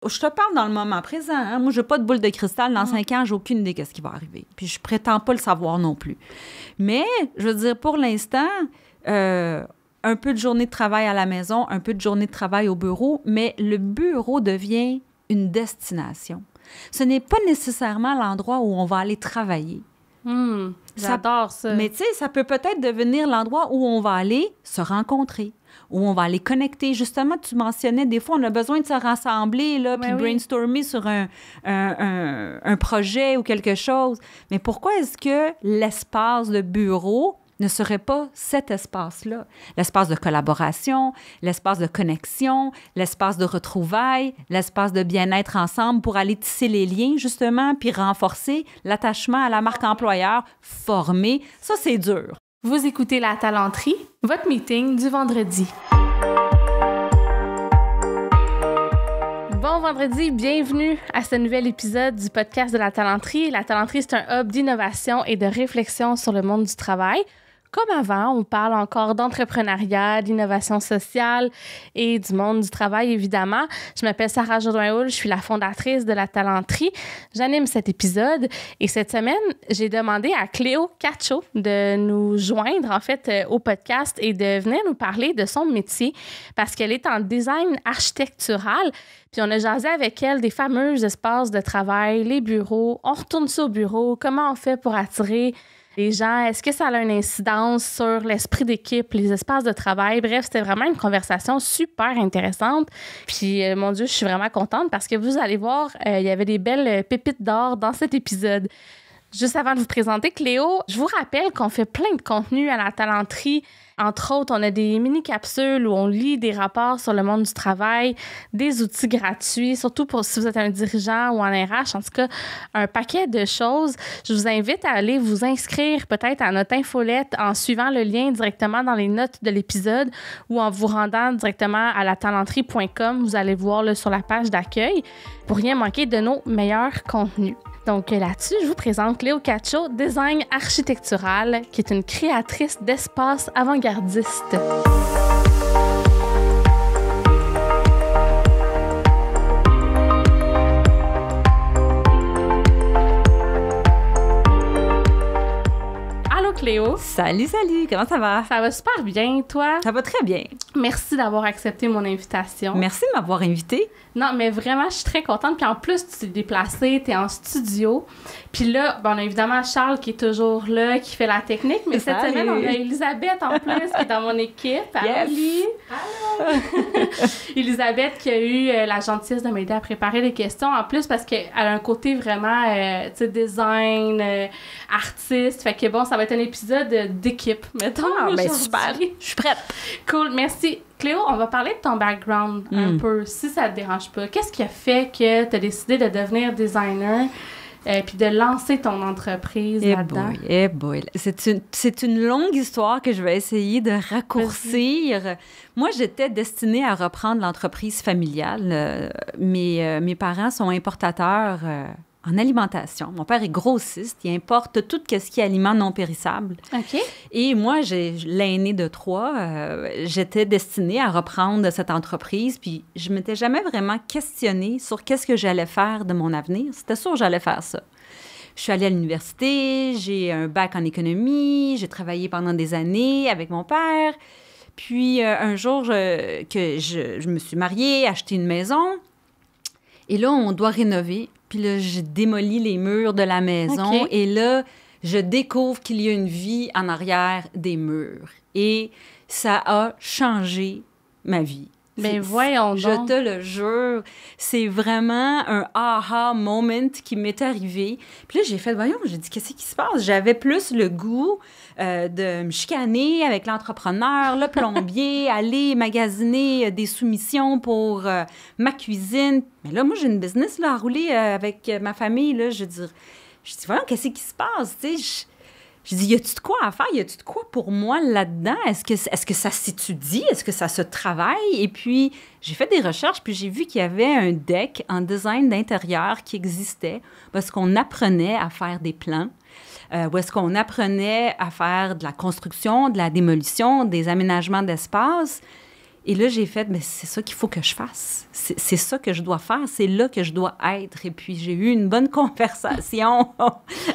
je te parle dans le moment présent. Hein? Moi, je n'ai pas de boule de cristal. Dans 5 ans, j'ai aucune idée de ce qui va arriver. Puis je prétends pas le savoir non plus. Mais, je veux dire, pour l'instant, un peu de journée de travail à la maison, un peu de journée de travail au bureau, mais le bureau devient une destination. Ce n'est pas nécessairement l'endroit où on va aller travailler. J'adore ça. Mais tu sais, ça peut peut-être devenir l'endroit où on va aller se rencontrer, où on va aller connecter. Justement, tu mentionnais, des fois, on a besoin de se rassembler, là, puis brainstormer sur un projet ou quelque chose. Mais pourquoi est-ce que l'espace de bureau ne serait pas cet espace-là? L'espace de collaboration, l'espace de connexion, l'espace de retrouvailles, l'espace de bien-être ensemble pour aller tisser les liens, justement, puis renforcer l'attachement à la marque employeur, former. Ça, c'est dur. Vous écoutez La Talenterie, votre meeting du vendredi. Bon vendredi, bienvenue à ce nouvel épisode du podcast de La Talenterie. La Talenterie, c'est un hub d'innovation et de réflexion sur le monde du travail. Comme avant, on parle encore d'entrepreneuriat, d'innovation sociale et du monde du travail, évidemment. Je m'appelle Sarah Jourdain-Houle, je suis la fondatrice de La Talenterie. J'anime cet épisode et cette semaine, j'ai demandé à Cléo Cacho de nous joindre, en fait, au podcast et de venir nous parler de son métier parce qu'elle est en design architectural. Puis on a jasé avec elle des fameux espaces de travail, les bureaux. On retourne ça au bureau. Comment on fait pour attirer les gens? Est-ce que ça a une incidence sur l'esprit d'équipe, les espaces de travail? Bref, c'était vraiment une conversation super intéressante. Puis, mon Dieu, je suis vraiment contente parce que vous allez voir, il y avait des belles pépites d'or dans cet épisode. Juste avant de vous présenter Cléo, je vous rappelle qu'on fait plein de contenu à La Talenterie. Entre autres, on a des mini-capsules où on lit des rapports sur le monde du travail, des outils gratuits, surtout pour si vous êtes un dirigeant ou en RH, en tout cas, un paquet de choses. Je vous invite à aller vous inscrire peut-être à notre infolette en suivant le lien directement dans les notes de l'épisode ou en vous rendant directement à latalenterie.com. Vous allez voir là, sur la page d'accueil pour rien manquer de nos meilleurs contenus. Donc là-dessus, je vous présente Cléo Cacho, design architectural, qui est une créatrice d'espaces avant-gardistes. Allô Cléo. Salut, comment ça va? Ça va super bien, toi? Ça va très bien. Merci d'avoir accepté mon invitation. Merci de m'avoir invitée. Non, mais vraiment, je suis très contente. Puis en plus, tu t'es déplacée, tu es en studio. Puis là, bon, on a évidemment Charles qui est toujours là, qui fait la technique. Mais cette semaine, on a Elisabeth en plus qui est dans mon équipe. Yes. Allô! Elisabeth qui a eu la gentillesse de m'aider à préparer les questions. En plus, parce qu'elle a un côté vraiment, tu sais, design, artiste. Fait que bon, ça va être un épisode d'équipe, mettons. Ah, ben super. Je suis prête. Cool, merci. Cléo, on va parler de ton background un peu, si ça te dérange pas. Qu'est-ce qui a fait que tu as décidé de devenir designer puis de lancer ton entreprise là-dedans? Boy. C'est une longue histoire que je vais essayer de raccourcir. Vas-y. Moi, j'étais destinée à reprendre l'entreprise familiale. Mes parents sont importateurs en alimentation. Mon père est grossiste. Il importe tout ce qui est aliments non périssables. OK. Et moi, j'ai l'aînée de 3. J'étais destinée à reprendre cette entreprise. Puis, je ne m'étais jamais vraiment questionnée sur qu'est-ce que j'allais faire de mon avenir. C'était sûr que j'allais faire ça. Je suis allée à l'université. J'ai un bac en économie. J'ai travaillé pendant des années avec mon père. Puis, un jour, je me suis mariée, acheté une maison. Et là, on doit rénover. Puis là, je démolis les murs de la maison. Okay. Et là, je découvre qu'il y a une vie en arrière des murs. Et ça a changé ma vie. Mais voyons donc. Je te le jure, c'est vraiment un aha moment qui m'est arrivé. Puis là, j'ai fait, voyons, j'ai dit, qu'est-ce qui se passe? J'avais plus le goût de me chicaner avec l'entrepreneur, le plombier, aller magasiner des soumissions pour ma cuisine. Mais là, moi, j'ai une business là, à rouler avec ma famille. Là, je dis, voyons, qu'est-ce qui se passe? Tu sais, je dis, y a-tu de quoi à faire? Y a-tu de quoi pour moi là-dedans? Est-ce que ça s'étudie? Est-ce que ça se travaille? Et puis, j'ai fait des recherches, puis j'ai vu qu'il y avait un deck en design d'intérieur qui existait parce qu'on apprenait à faire des plans, où est-ce qu'on apprenait à faire de la construction, de la démolition, des aménagements d'espace. Et là, j'ai fait, mais c'est ça qu'il faut que je fasse. C'est ça que je dois faire. C'est là que je dois être. Et puis, j'ai eu une bonne conversation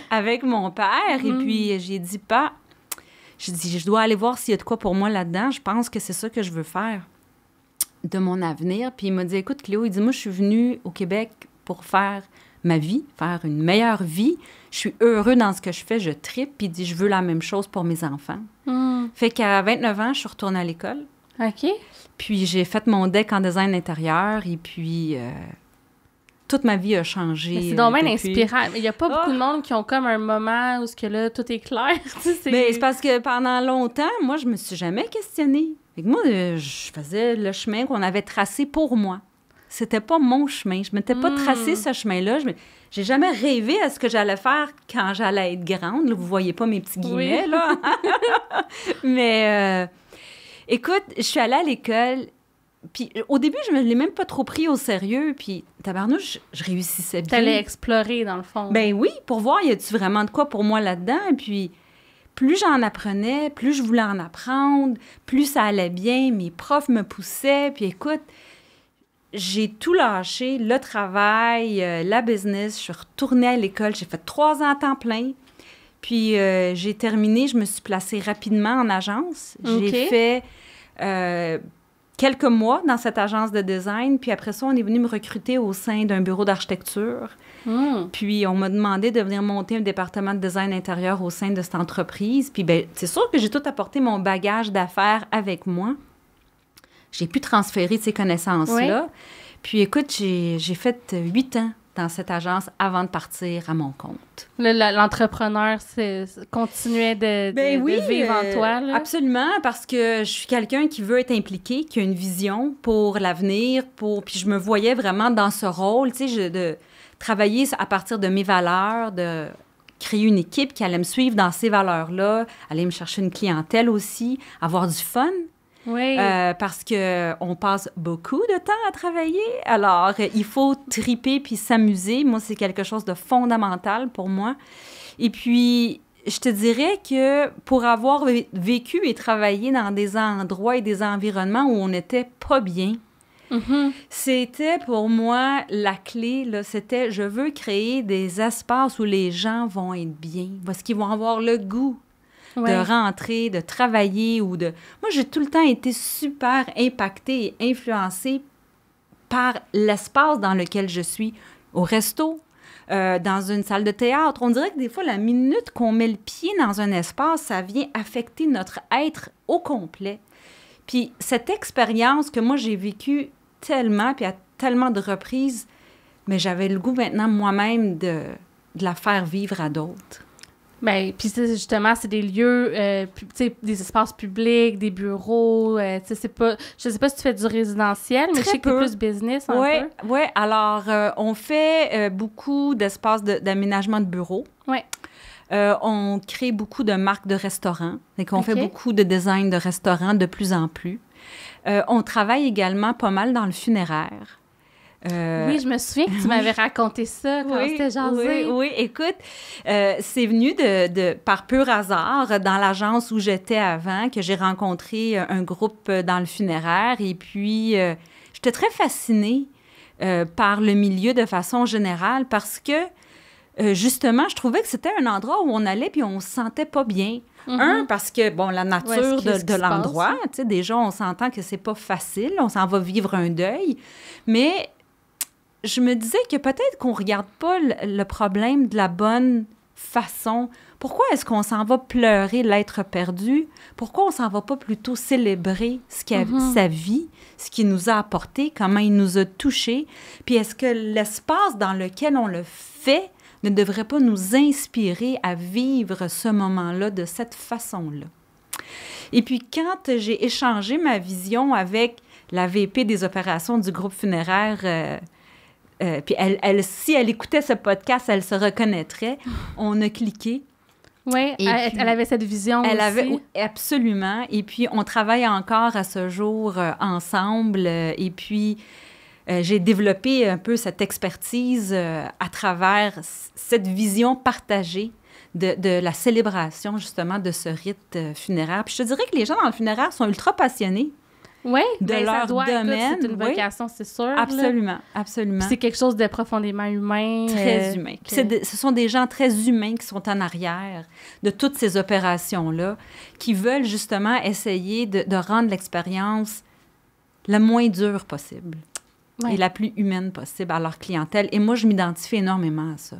avec mon père. Et puis, j'ai dit, je dois aller voir s'il y a de quoi pour moi là-dedans. Je pense que c'est ça que je veux faire de mon avenir. Puis, il m'a dit, écoute, Cléo, il dit, moi, je suis venue au Québec pour faire ma vie, faire une meilleure vie. Je suis heureux dans ce que je fais, je tripe. Puis, il dit, je veux la même chose pour mes enfants. Fait qu'à 29 ans, je suis retournée à l'école. OK. Puis j'ai fait mon DEC en design intérieur et puis toute ma vie a changé. Mais c'est donc bien inspirant. Il n'y a pas beaucoup de monde qui ont comme un moment où ce que là, tout est clair. Mais c'est parce que pendant longtemps, moi, je me suis jamais questionnée. Fait que moi, je faisais le chemin qu'on avait tracé pour moi. C'était pas mon chemin. Je m'étais pas tracé ce chemin-là. J'ai jamais rêvé à ce que j'allais faire quand j'allais être grande. Là, vous voyez pas mes petits guillemets, là. Mais... écoute, je suis allée à l'école, puis au début, je me l'ai même pas trop pris au sérieux, puis tabarnouche, je réussissais bien. T'allais explorer, dans le fond. Ben oui, pour voir, y a-tu vraiment de quoi pour moi là-dedans, et puis plus j'en apprenais, plus je voulais en apprendre, plus ça allait bien, mes profs me poussaient, puis écoute, j'ai tout lâché, le travail, la business, je suis retournée à l'école, j'ai fait 3 ans à temps plein. Puis, j'ai terminé, je me suis placée rapidement en agence. J'ai fait quelques mois dans cette agence de design. Puis après ça, on est venu me recruter au sein d'un bureau d'architecture. Puis, on m'a demandé de venir monter un département de design intérieur au sein de cette entreprise. Puis, bien, c'est sûr que j'ai tout apporté mon bagage d'affaires avec moi. J'ai pu transférer ces connaissances-là. Oui. Puis, écoute, j'ai fait 8 ans dans cette agence avant de partir à mon compte. L'entrepreneur continuait de vivre en toi, là? Absolument, parce que je suis quelqu'un qui veut être impliqué, qui a une vision pour l'avenir, puis je me voyais vraiment dans ce rôle, tu sais, de travailler à partir de mes valeurs, de créer une équipe qui allait me suivre dans ces valeurs-là, aller me chercher une clientèle aussi, avoir du fun. Oui. Parce qu'on passe beaucoup de temps à travailler. Alors, il faut triper puis s'amuser. Moi, c'est quelque chose de fondamental pour moi. Et puis, je te dirais que pour avoir vécu et travaillé dans des endroits et des environnements où on n'était pas bien, c'était pour moi la clé, là, c'était je veux créer des espaces où les gens vont être bien, parce qu'ils vont avoir le goût de rentrer, de travailler ou de... Moi, j'ai tout le temps été super impactée et influencée par l'espace dans lequel je suis, au resto, dans une salle de théâtre. On dirait que des fois, la minute qu'on met le pied dans un espace, ça vient affecter notre être au complet. Puis cette expérience que moi, j'ai vécue tellement, puis à tellement de reprises, mais j'avais le goût maintenant moi-même de la faire vivre à d'autres. Bien, puis justement, c'est des lieux, tu sais, des espaces publics, des bureaux, tu sais, c'est pas... Je sais pas si tu fais du résidentiel, mais je sais que t'es plus business un peu. Oui, alors, on fait beaucoup d'espaces d'aménagement de bureaux. Oui. On crée beaucoup de marques de restaurants. Donc, on fait beaucoup de design de restaurants de plus en plus. On travaille également pas mal dans le funéraire. Oui, je me souviens que tu m'avais raconté ça quand c'était jasé. Oui, écoute, c'est venu par pur hasard dans l'agence où j'étais avant que j'ai rencontré un groupe dans le funéraire et puis j'étais très fascinée par le milieu de façon générale parce que justement, je trouvais que c'était un endroit où on allait puis on se sentait pas bien. Parce que, bon, la nature de l'endroit, tu sais, déjà, on s'entend que c'est pas facile, on s'en va vivre un deuil, mais je me disais que peut-être qu'on regarde pas le problème de la bonne façon. Pourquoi est-ce qu'on s'en va pleurer l'être perdu? Pourquoi on s'en va pas plutôt célébrer sa vie, ce qu'il nous a apporté, comment il nous a touchés? Puis est-ce que l'espace dans lequel on le fait ne devrait pas nous inspirer à vivre ce moment-là de cette façon-là? Et puis, quand j'ai échangé ma vision avec la VP des opérations du groupe funéraire, puis si elle écoutait ce podcast, elle se reconnaîtrait, on a cliqué. Oui, elle avait cette vision aussi. Oui, absolument. Et puis, on travaille encore à ce jour ensemble. Et puis, j'ai développé un peu cette expertise à travers cette vision partagée de la célébration, justement, de ce rite funéraire. Puis je te dirais que les gens dans le funéraire sont ultra passionnés. Oui, de leur domaine. C'est une vocation, c'est sûr. Absolument, absolument. Puis c'est quelque chose de profondément humain. Très humain. Ce sont des gens très humains qui sont en arrière de toutes ces opérations-là, qui veulent justement essayer de rendre l'expérience la moins dure possible et la plus humaine possible à leur clientèle. Et moi, je m'identifie énormément à ça.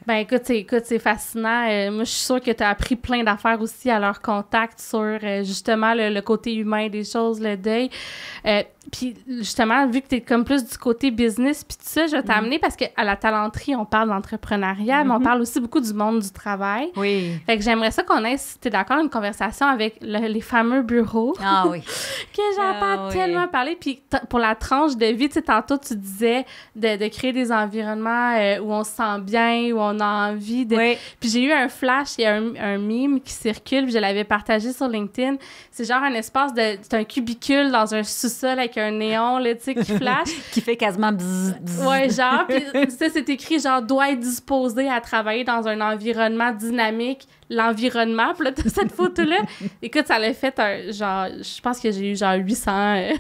Ben écoute, c'est fascinant. Moi, je suis sûre que tu as appris plein d'affaires aussi à leur contact sur justement le côté humain des choses, le deuil. Puis justement, vu que tu es comme plus du côté business, puis tout ça, je vais t'amener parce qu'à la talenterie, on parle d'entrepreneuriat, mais on parle aussi beaucoup du monde du travail. Oui. Fait que j'aimerais ça qu'on ait, si tu es d'accord, une conversation avec les fameux bureaux. Ah oui. Que j'entends tellement parler. Puis pour la tranche de vie, tu sais, tantôt, tu disais de créer des environnements où on se sent bien, où on a envie de... Oui. Puis j'ai eu un flash, il y a un meme qui circule, puis je l'avais partagé sur LinkedIn. C'est genre un espace c'est un cubicule dans un sous-sol avec un néon, là, tu sais, qui flash. Qui fait quasiment bzz, bzz. Ouais, genre, puis ça, c'est écrit, genre, doit être disposé à travailler dans un environnement dynamique, l'environnement. Puis là, cette photo-là, écoute, ça l'a fait genre, je pense que j'ai eu genre 800.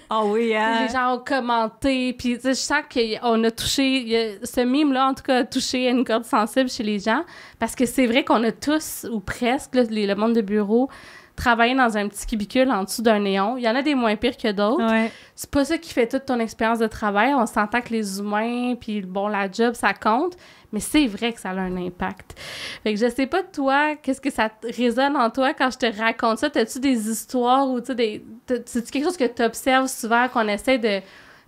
Ah oui, hein? Les gens ont commenté, puis tu sais, je sens qu'on a touché, ce meme-là, en tout cas, a touché une corde sensible chez les gens, parce que c'est vrai qu'on a tous, ou presque, là, le monde de bureau, travailler dans un petit cubicule en dessous d'un néon. Il y en a des moins pires que d'autres. Ouais. C'est pas ça qui fait toute ton expérience de travail. On s'entend que les humains, puis bon, la job, ça compte, mais c'est vrai que ça a un impact. Fait que je sais pas, toi, qu'est-ce que ça résonne en toi quand je te raconte ça? T'as-tu des histoires ou c'est-tu quelque chose que tu observes souvent, qu'on essaie de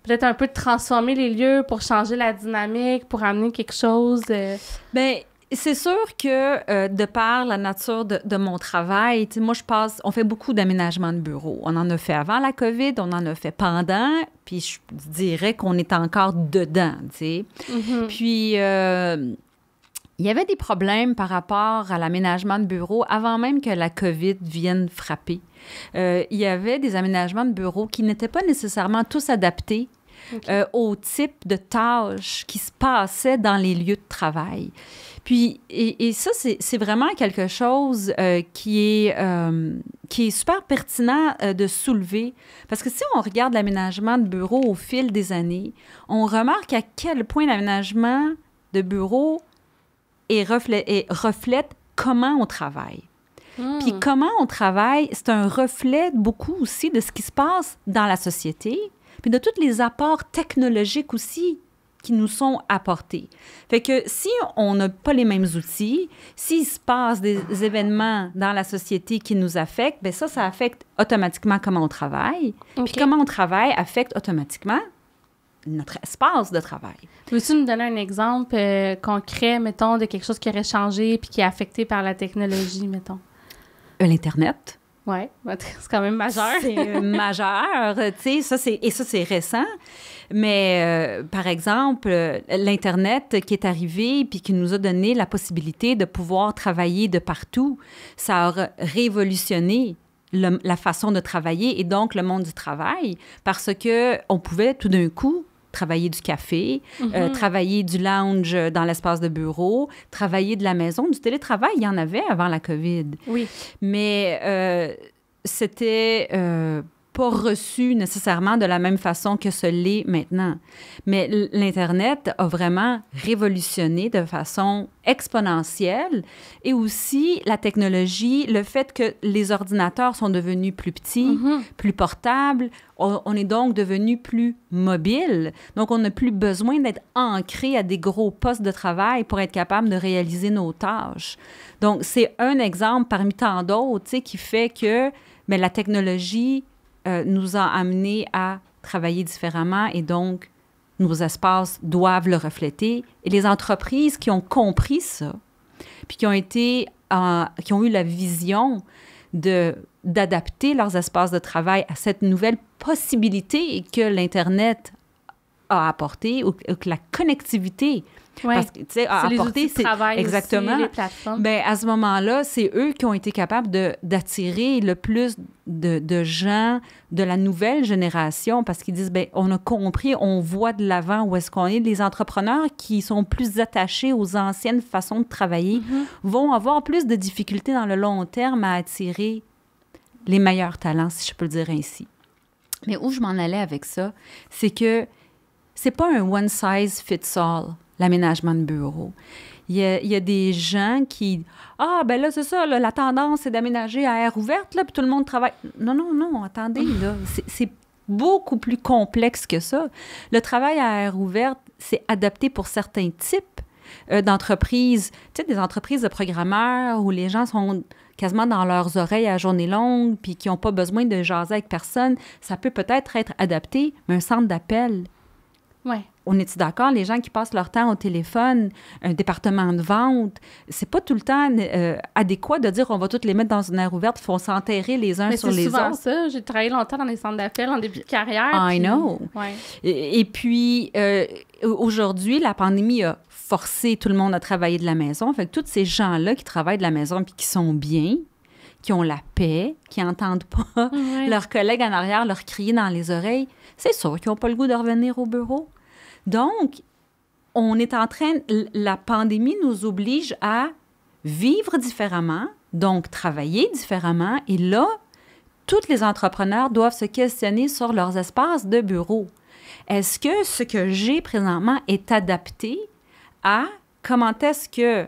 peut-être un peu de transformer les lieux pour changer la dynamique, pour amener quelque chose? Bien, c'est sûr que de par la nature de mon travail, moi, on fait beaucoup d'aménagements de bureaux. On en a fait avant la COVID, on en a fait pendant, puis je dirais qu'on est encore dedans, tu sais. Mm-hmm. Puis, il y avait des problèmes par rapport à l'aménagement de bureaux avant même que la COVID vienne frapper. Il y avait des aménagements de bureaux qui n'étaient pas nécessairement tous adaptés au type de tâches qui se passaient dans les lieux de travail. Puis, et ça, c'est vraiment quelque chose qui est super pertinent de soulever. Parce que si on regarde l'aménagement de bureaux au fil des années, on remarque à quel point l'aménagement de bureaux reflète comment on travaille. Puis comment on travaille, c'est un reflet beaucoup aussi de ce qui se passe dans la société, puis de tous les apports technologiques aussi qui nous sont apportés. Fait que si on n'a pas les mêmes outils, s'il se passe des événements dans la société qui nous affectent, bien ça affecte automatiquement comment on travaille. Puis comment on travaille affecte automatiquement notre espace de travail. Peux-tu nous donner un exemple concret, mettons, de quelque chose qui aurait changé puis qui est affecté par la technologie, mettons? L'Internet. Oui, c'est quand même majeur. C'est majeur, tu sais, ça, c'est récent. Mais, par exemple, l'Internet qui est arrivé puis qui nous a donné la possibilité de pouvoir travailler de partout, ça a révolutionné la façon de travailler et donc le monde du travail parce qu'on pouvait tout d'un coup travailler du café, travailler du lounge dans l'espace de bureau, travailler de la maison. Du télétravail, il y en avait avant la COVID. Oui. Mais c'était pas reçu nécessairement de la même façon que ce l'est maintenant. Mais l'Internet a vraiment révolutionné de façon exponentielle et aussi la technologie, le fait que les ordinateurs sont devenus plus petits, plus portables, on est donc devenu plus mobile. Donc, on n'a plus besoin d'être ancré à des gros postes de travail pour être capable de réaliser nos tâches. Donc, c'est un exemple parmi tant d'autres, tu sais, qui fait que mais la technologie nous a amenés à travailler différemment et donc nos espaces doivent le refléter. Et les entreprises qui ont compris ça, puis qui ont eu la vision d'adapter leurs espaces de travail à cette nouvelle possibilité que l'Internet a apporté ou que la connectivité parce que, tu sais, a apporté, c'est exactement aussi, les plateformes. Ben, à ce moment-là, c'est eux qui ont été capables d'attirer le plus de gens de la nouvelle génération parce qu'ils disent, ben, on a compris, on voit de l'avant où est-ce qu'on est. Les entrepreneurs qui sont plus attachés aux anciennes façons de travailler vont avoir plus de difficultés dans le long terme à attirer les meilleurs talents, si je peux le dire ainsi. Mais où je m'en allais avec ça, c'est que c'est pas un one size fits all, l'aménagement de bureau. Il y a des gens qui... Ah, ben là, c'est ça, là, la tendance, c'est d'aménager à air ouverte, là, puis tout le monde travaille. Non, attendez, là, c'est beaucoup plus complexe que ça. Le travail à air ouverte, c'est adapté pour certains types d'entreprises, tu sais, des entreprises de programmeurs où les gens sont quasiment dans leurs oreilles à journée longue puis qui n'ont pas besoin de jaser avec personne. Ça peut peut-être être adapté, mais un centre d'appel... Oui. On est-tu d'accord? Les gens qui passent leur temps au téléphone, un département de vente, c'est pas tout le temps adéquat de dire on va toutes les mettre dans une aire ouverte, il faut s'enterrer les uns sur les autres. Mais c'est souvent ça. J'ai travaillé longtemps dans les centres d'appel en début de carrière. I know. Ouais. Et puis, aujourd'hui, la pandémie a forcé tout le monde à travailler de la maison. Fait que tous ces gens-là qui travaillent de la maison puis qui sont bien, qui ont la paix, qui n'entendent pas leurs collègues en arrière leur crier dans les oreilles, c'est sûr qu'ils n'ont pas le goût de revenir au bureau. Donc, on est en train... La pandémie nous oblige à vivre différemment, donc travailler différemment. Et là, tous les entrepreneurs doivent se questionner sur leurs espaces de bureau. Est-ce que ce que j'ai présentement est adapté à comment est-ce que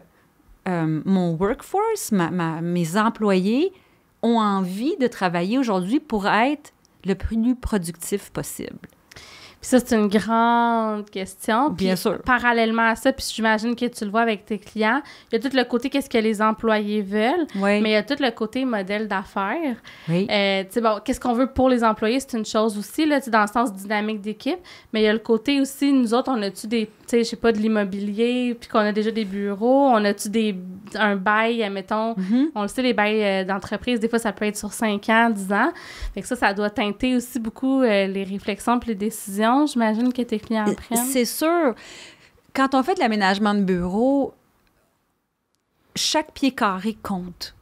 mon workforce, mes employés ont envie de travailler aujourd'hui pour être le plus productif possible? Puis ça, c'est une grande question. Puis bien sûr. Parallèlement à ça, puis j'imagine que tu le vois avec tes clients, il y a tout le côté qu'est-ce que les employés veulent, mais il y a tout le côté modèle d'affaires. Oui. Tu sais, bon, qu'est-ce qu'on veut pour les employés, c'est une chose aussi, là, dans le sens dynamique d'équipe, mais il y a le côté aussi, nous autres, on a-tu des, tu sais, je sais pas, de l'immobilier, puis qu'on a déjà des bureaux, on a-tu un bail, mettons, on le sait, les bails d'entreprise, des fois, ça peut être sur 5 ans, 10 ans. Fait que ça doit teinter aussi beaucoup les réflexions puis les décisions. J'imagine que tes clients apprennent. C'est sûr. Quand on fait de l'aménagement de bureau, chaque pied carré compte.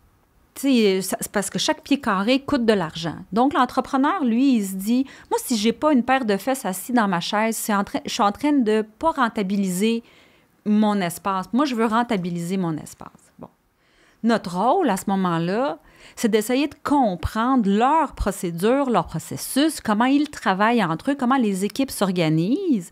C'est parce que chaque pied carré coûte de l'argent. Donc, l'entrepreneur, lui, il se dit, moi, si j'ai pas une paire de fesses assis dans ma chaise, je suis en train de pas rentabiliser mon espace. Moi, je veux rentabiliser mon espace. Bon. Notre rôle, à ce moment-là, c'est d'essayer de comprendre leurs procédures, leur processus, comment ils travaillent entre eux, comment les équipes s'organisent,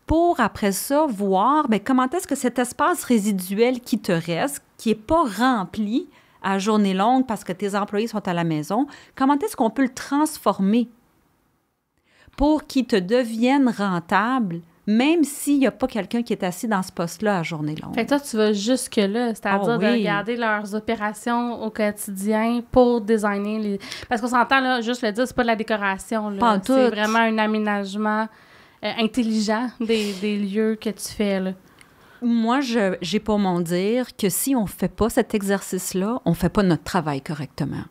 pour après ça voir bien, comment est-ce que cet espace résiduel qui te reste, qui n'est pas rempli à journée longue parce que tes employés sont à la maison, comment est-ce qu'on peut le transformer pour qu'il te devienne rentable, même s'il n'y a pas quelqu'un qui est assis dans ce poste-là à journée longue. Fait que toi, tu vas jusque-là, c'est-à-dire de regarder leurs opérations au quotidien pour designer les... Parce qu'on s'entend, là, juste le dire, c'est pas de la décoration, là. Pas en tout. C'est vraiment un aménagement intelligent des lieux que tu fais, là. Moi, j'ai pour mon dire que si on ne fait pas cet exercice-là, on ne fait pas notre travail correctement.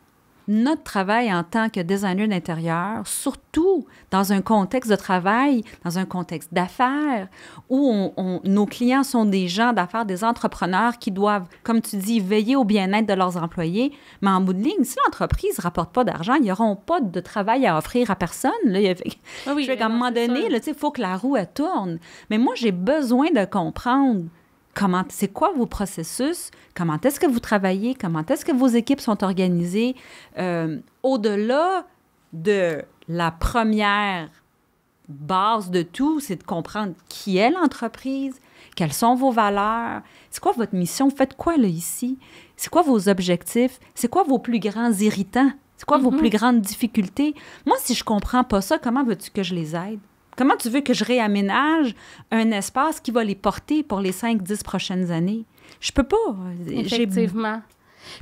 Notre travail en tant que designer d'intérieur, surtout dans un contexte de travail, dans un contexte d'affaires, où nos clients sont des gens d'affaires, des entrepreneurs qui doivent, comme tu dis, veiller au bien-être de leurs employés. Mais en bout de ligne, si l'entreprise ne rapporte pas d'argent, ils n'auront pas de travail à offrir à personne. Là. Oui, à un moment donné, il faut que la roue elle tourne. Mais moi, j'ai besoin de comprendre c'est quoi vos processus, comment est-ce que vous travaillez, comment est-ce que vos équipes sont organisées, au-delà de la première base de tout, c'est de comprendre qui est l'entreprise, quelles sont vos valeurs, c'est quoi votre mission, faites quoi là ici, c'est quoi vos objectifs, c'est quoi vos plus grands irritants, c'est quoi vos plus grandes difficultés. Moi, si je comprends pas ça, comment veux-tu que je les aide? Comment tu veux que je réaménage un espace qui va les porter pour les 5-10 prochaines années? Je peux pas. Effectivement.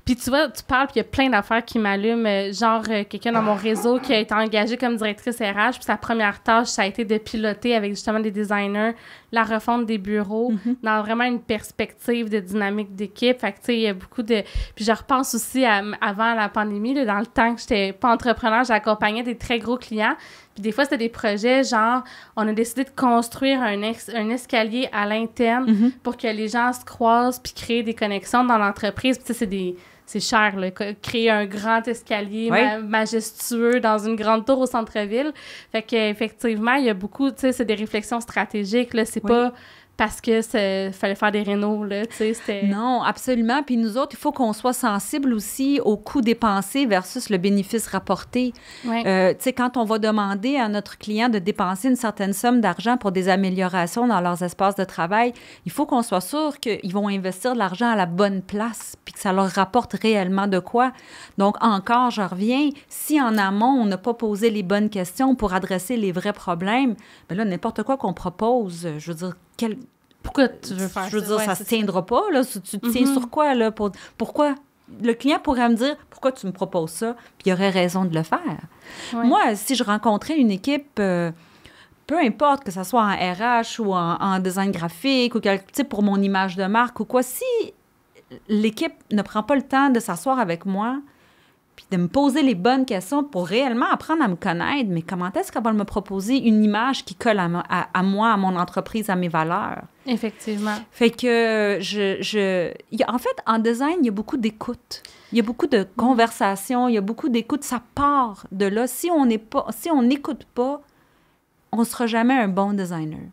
Puis tu vois, tu parles, puis il y a plein d'affaires qui m'allument. Genre, quelqu'un dans mon réseau qui a été engagée comme directrice RH, puis sa première tâche, ça a été de piloter avec justement des designers la refonte des bureaux dans vraiment une perspective de dynamique d'équipe. Fait que, tu sais, il y a beaucoup de... Puis je repense aussi avant la pandémie, là, dans le temps que j'étais pas entrepreneur, j'accompagnais des très gros clients. Puis des fois, c'était des projets, genre, on a décidé de construire un escalier à l'interne pour que les gens se croisent puis créer des connexions dans l'entreprise. Puis tu sais, c'est cher, là, créer un grand escalier majestueux dans une grande tour au centre-ville. Fait qu'effectivement, il y a beaucoup, tu sais, c'est des réflexions stratégiques, là, c'est pas parce que fallait faire des rénos, là, tu sais, c'était... Non, absolument. Puis nous autres, il faut qu'on soit sensible aussi au coût dépensé versus le bénéfice rapporté. Ouais. Tu sais, quand on va demander à notre client de dépenser une certaine somme d'argent pour des améliorations dans leurs espaces de travail, il faut qu'on soit sûr qu'ils vont investir de l'argent à la bonne place puis que ça leur rapporte réellement de quoi. Donc, encore, je reviens, si en amont, on n'a pas posé les bonnes questions pour adresser les vrais problèmes, bien là, n'importe quoi qu'on propose, je veux dire, pourquoi tu veux faire ça? Je veux dire, ouais, ça se tiendra pas, là. Tu te tiens sur quoi, là? Pourquoi? Le client pourrait me dire, pourquoi tu me proposes ça? Puis il aurait raison de le faire. Ouais. Moi, si je rencontrais une équipe, peu importe que ce soit en RH ou en design graphique ou pour mon image de marque ou quoi, si l'équipe ne prend pas le temps de s'asseoir avec moi puis de me poser les bonnes questions pour réellement apprendre à me connaître, mais comment est-ce qu'elle va me proposer une image qui colle à moi, à mon entreprise, à mes valeurs? Effectivement. Fait que en fait, en design, il y a beaucoup d'écoute. Il y a beaucoup de conversation, il y a beaucoup d'écoute. Ça part de là. Si on n'écoute pas, on ne sera jamais un bon designer.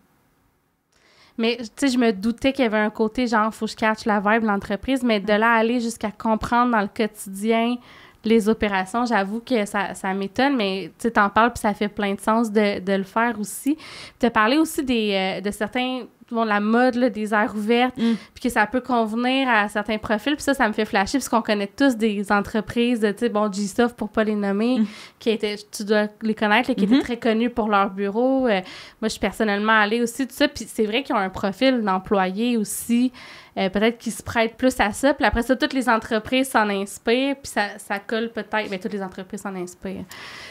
Mais, tu sais, je me doutais qu'il y avait un côté genre, faut que je catch la vibe de l'entreprise, mais de là à aller jusqu'à comprendre dans le quotidien les opérations, j'avoue que ça m'étonne, mais tu sais, t'en parles puis ça fait plein de sens de le faire aussi. Tu as parlé aussi de certains, bon, la mode, là, des aires ouvertes, puis que ça peut convenir à certains profils, puis ça me fait flasher, parce qu'on connaît tous des entreprises, tu sais, bon, G-Soft, pour pas les nommer, qui étaient, tu dois les connaître, là, qui étaient très connus pour leur bureau. Moi, je suis personnellement allée aussi, tout ça, puis c'est vrai qu'ils ont un profil d'employé aussi, peut-être qu'ils se prêtent plus à ça, puis après ça, toutes les entreprises s'en inspirent, puis ça colle peut-être, bien, toutes les entreprises s'en inspirent.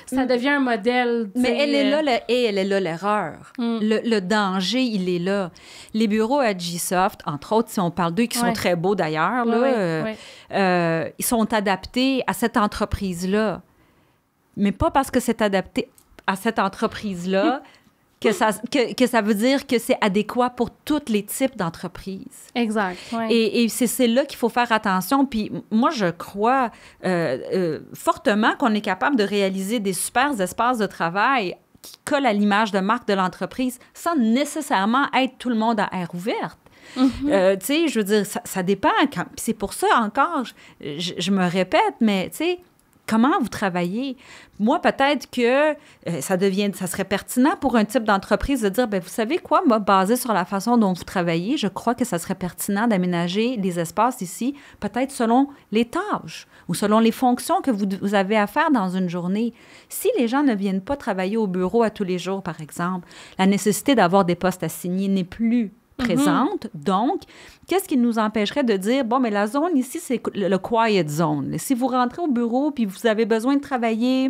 Ça devient un modèle, mais elle est là l'erreur. Le danger, il est là. Les bureaux à G-Soft, entre autres, si on parle d'eux, qui sont très beaux d'ailleurs, ils sont adaptés à cette entreprise-là. Mais pas parce que c'est adapté à cette entreprise-là que ça veut dire que c'est adéquat pour tous les types d'entreprises. Exact. Ouais. Et c'est là qu'il faut faire attention. Puis moi, je crois fortement qu'on est capable de réaliser des super espaces de travail qui collent à l'image de marque de l'entreprise sans nécessairement être tout le monde à air ouverte. Tu sais, je veux dire, ça dépend. Puis c'est pour ça, encore, je me répète, mais tu sais, comment vous travaillez? Moi, peut-être que ça serait pertinent pour un type d'entreprise de dire, bien, vous savez quoi, moi, basé sur la façon dont vous travaillez, je crois que ça serait pertinent d'aménager des espaces ici, peut-être selon les tâches ou selon les fonctions que vous avez à faire dans une journée. Si les gens ne viennent pas travailler au bureau à tous les jours, par exemple, la nécessité d'avoir des postes assignés n'est plus présente. Donc, qu'est-ce qui nous empêcherait de dire, bon, mais la zone ici, c'est le quiet zone. Si vous rentrez au bureau puis vous avez besoin de travailler,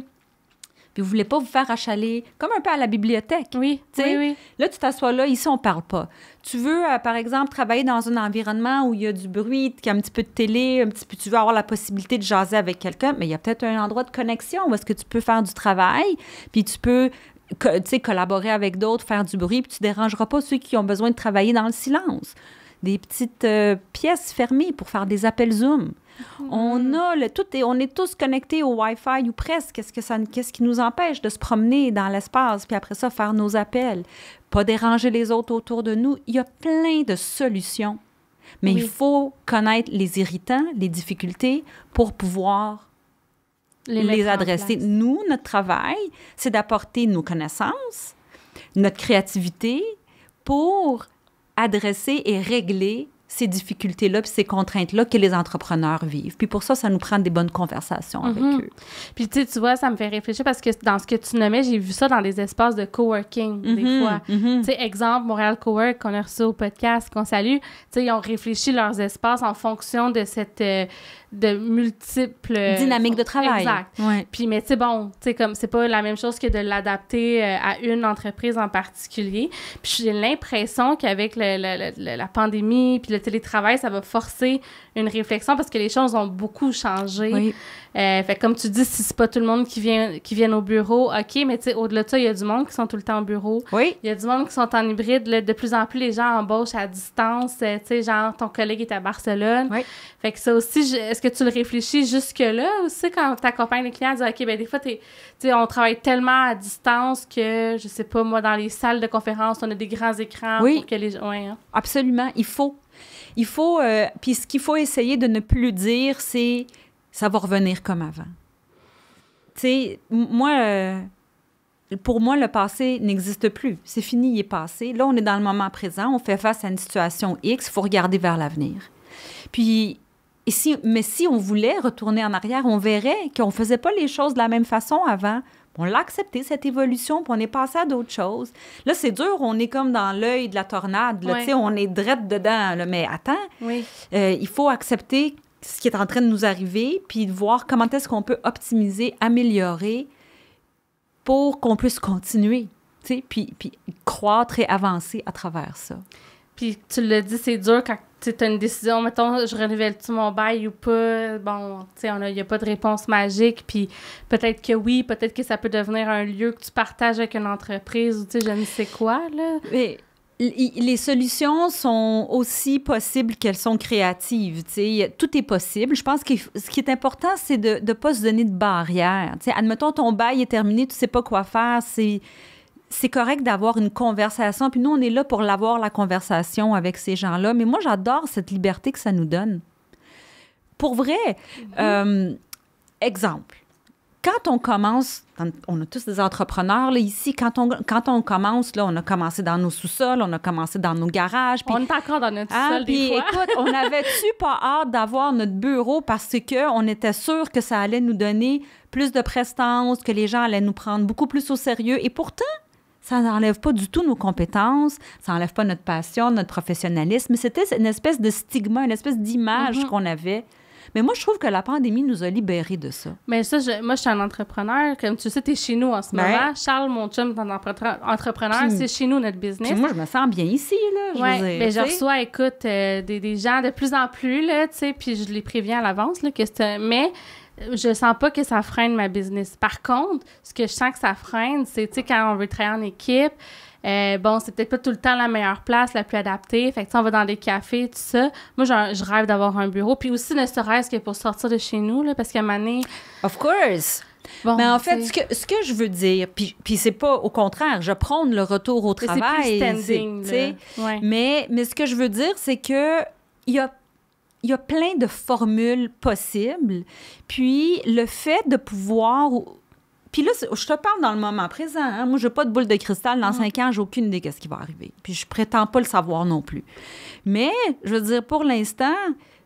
puis vous voulez pas vous faire achaler, comme un peu à la bibliothèque. Oui, oui. Là, tu t'assois là, ici, on parle pas. Tu veux, par exemple, travailler dans un environnement où il y a du bruit, qu'il y a un petit peu de télé, tu veux avoir la possibilité de jaser avec quelqu'un, mais il y a peut-être un endroit de connexion où est-ce que tu peux faire du travail, puis tu peux collaborer avec d'autres, faire du bruit, puis tu ne dérangeras pas ceux qui ont besoin de travailler dans le silence. Des petites pièces fermées pour faire des appels Zoom. On est tous connectés au Wi-Fi ou presque. Qu'est-ce qui nous empêche de se promener dans l'espace, puis après ça, faire nos appels? Pas déranger les autres autour de nous. Il y a plein de solutions. Mais il faut connaître les irritants, les difficultés pour pouvoir les adresser. Nous, notre travail, c'est d'apporter nos connaissances, notre créativité pour adresser et régler ces difficultés-là puis ces contraintes-là que les entrepreneurs vivent. Puis pour ça, ça nous prend des bonnes conversations avec eux. Puis tu vois, ça me fait réfléchir parce que dans ce que tu nommais, j'ai vu ça dans des espaces de coworking des fois. Tu sais, exemple, Montréal Cowork, qu'on a reçu au podcast, qu'on salue, tu sais, ils ont réfléchi leurs espaces en fonction de cette... de multiples... dynamiques de travail. Exact. Ouais. Puis, mais tu sais, bon, tu sais, comme c'est pas la même chose que de l'adapter à une entreprise en particulier. Puis j'ai l'impression qu'avec la pandémie, puis le télétravail, ça va forcer une réflexion parce que les choses ont beaucoup changé. Oui. Fait comme tu dis, si c'est pas tout le monde qui vient au bureau, OK, mais tu sais, au-delà de ça, il y a du monde qui sont tout le temps au bureau. Oui. Il y a du monde qui sont en hybride. Là, de plus en plus, les gens embauchent à distance. Tu sais, genre, ton collègue est à Barcelone. Oui. Fait que ça aussi, est-ce que tu le réfléchis jusque-là aussi quand tu accompagnes les clients? Dire, OK, ben des fois, tu sais, on travaille tellement à distance que, je sais pas, moi, dans les salles de conférence, on a des grands écrans Oui. pour que les gens... Ouais, hein? Absolument. Il faut. Puis ce qu'il faut essayer de ne plus dire, c'est ça va revenir comme avant. Tu sais, moi, pour moi, le passé n'existe plus. C'est fini, il est passé. Là, on est dans le moment présent. On fait face à une situation X. Il faut regarder vers l'avenir. Puis, mais si on voulait retourner en arrière, on verrait qu'on ne faisait pas les choses de la même façon avant. On l'a accepté, cette évolution, puis on est passé à d'autres choses. Là, c'est dur, on est comme dans l'œil de la tornade. Là, Ouais. on est drette dedans. Là, mais attends, Oui. il faut accepter ce qui est en train de nous arriver, puis de voir comment est-ce qu'on peut optimiser, améliorer pour qu'on puisse continuer, puis croître et avancer à travers ça. Puis tu l'as dit, c'est dur quand tu as une décision, mettons, je renouvelle-tu mon bail ou pas? Bon, tu sais, il n'y a pas de réponse magique, puis peut-être que oui, peut-être que ça peut devenir un lieu que tu partages avec une entreprise ou tu sais, je ne sais quoi, là. Mais les solutions sont aussi possibles qu'elles sont créatives, tu sais. Tout est possible. Je pense que ce qui est important, c'est de ne pas se donner de barrières. Tu sais, admettons, ton bail est terminé, tu ne sais pas quoi faire, c'est correct d'avoir une conversation. Puis nous, on est là pour l'avoir, la conversation avec ces gens-là. Mais moi, j'adore cette liberté que ça nous donne. Pour vrai, exemple, quand on commence, on a tous des entrepreneurs là, ici, quand on commence, là, on a commencé dans nos sous-sols, on a commencé dans nos garages. Puis, on est encore dans notre sous-sol des fois. Écoute, on avait-tu pas hâte d'avoir notre bureau parce qu'on était sûr que ça allait nous donner plus de prestance, que les gens allaient nous prendre beaucoup plus au sérieux. Et pourtant, ça n'enlève pas du tout nos compétences, ça n'enlève pas notre passion, notre professionnalisme. C'était une espèce de stigma, une espèce d'image qu'on avait. Mais moi, je trouve que la pandémie nous a libérés de ça. Mais ça, moi, je suis un entrepreneur. Comme tu sais, tu es chez nous en ce moment. Charles, mon chum, est un entrepreneur. Puis, c'est chez nous, notre business. Puis moi, je me sens bien ici, là. Je reçois, écoute, des gens de plus en plus, là, tu sais, puis je les préviens à l'avance, là, que c'est... Mais je sens pas que ça freine ma business. Par contre, ce que je sens que ça freine, c'est, tu sais, quand on veut travailler en équipe, bon, c'est peut-être pas tout le temps la meilleure place, la plus adaptée. Fait que, tu sais, on va dans des cafés, tout ça. Moi, je rêve d'avoir un bureau. Puis aussi, ne serait-ce que pour sortir de chez nous, là, parce qu'à un moment donné... Of course! Bon, mais en fait, ce que je veux dire, puis c'est pas au contraire, je prône le retour au travail. C'est plus standing, ouais. Mais ce que je veux dire, c'est que il y a plein de formules possibles. Puis le fait de pouvoir... Puis là, je te parle dans le moment présent. Hein? Moi, je n'ai pas de boule de cristal. Dans 5 ans, j'ai aucune idée de ce qui va arriver. Puis je prétends pas le savoir non plus. Mais, je veux dire, pour l'instant,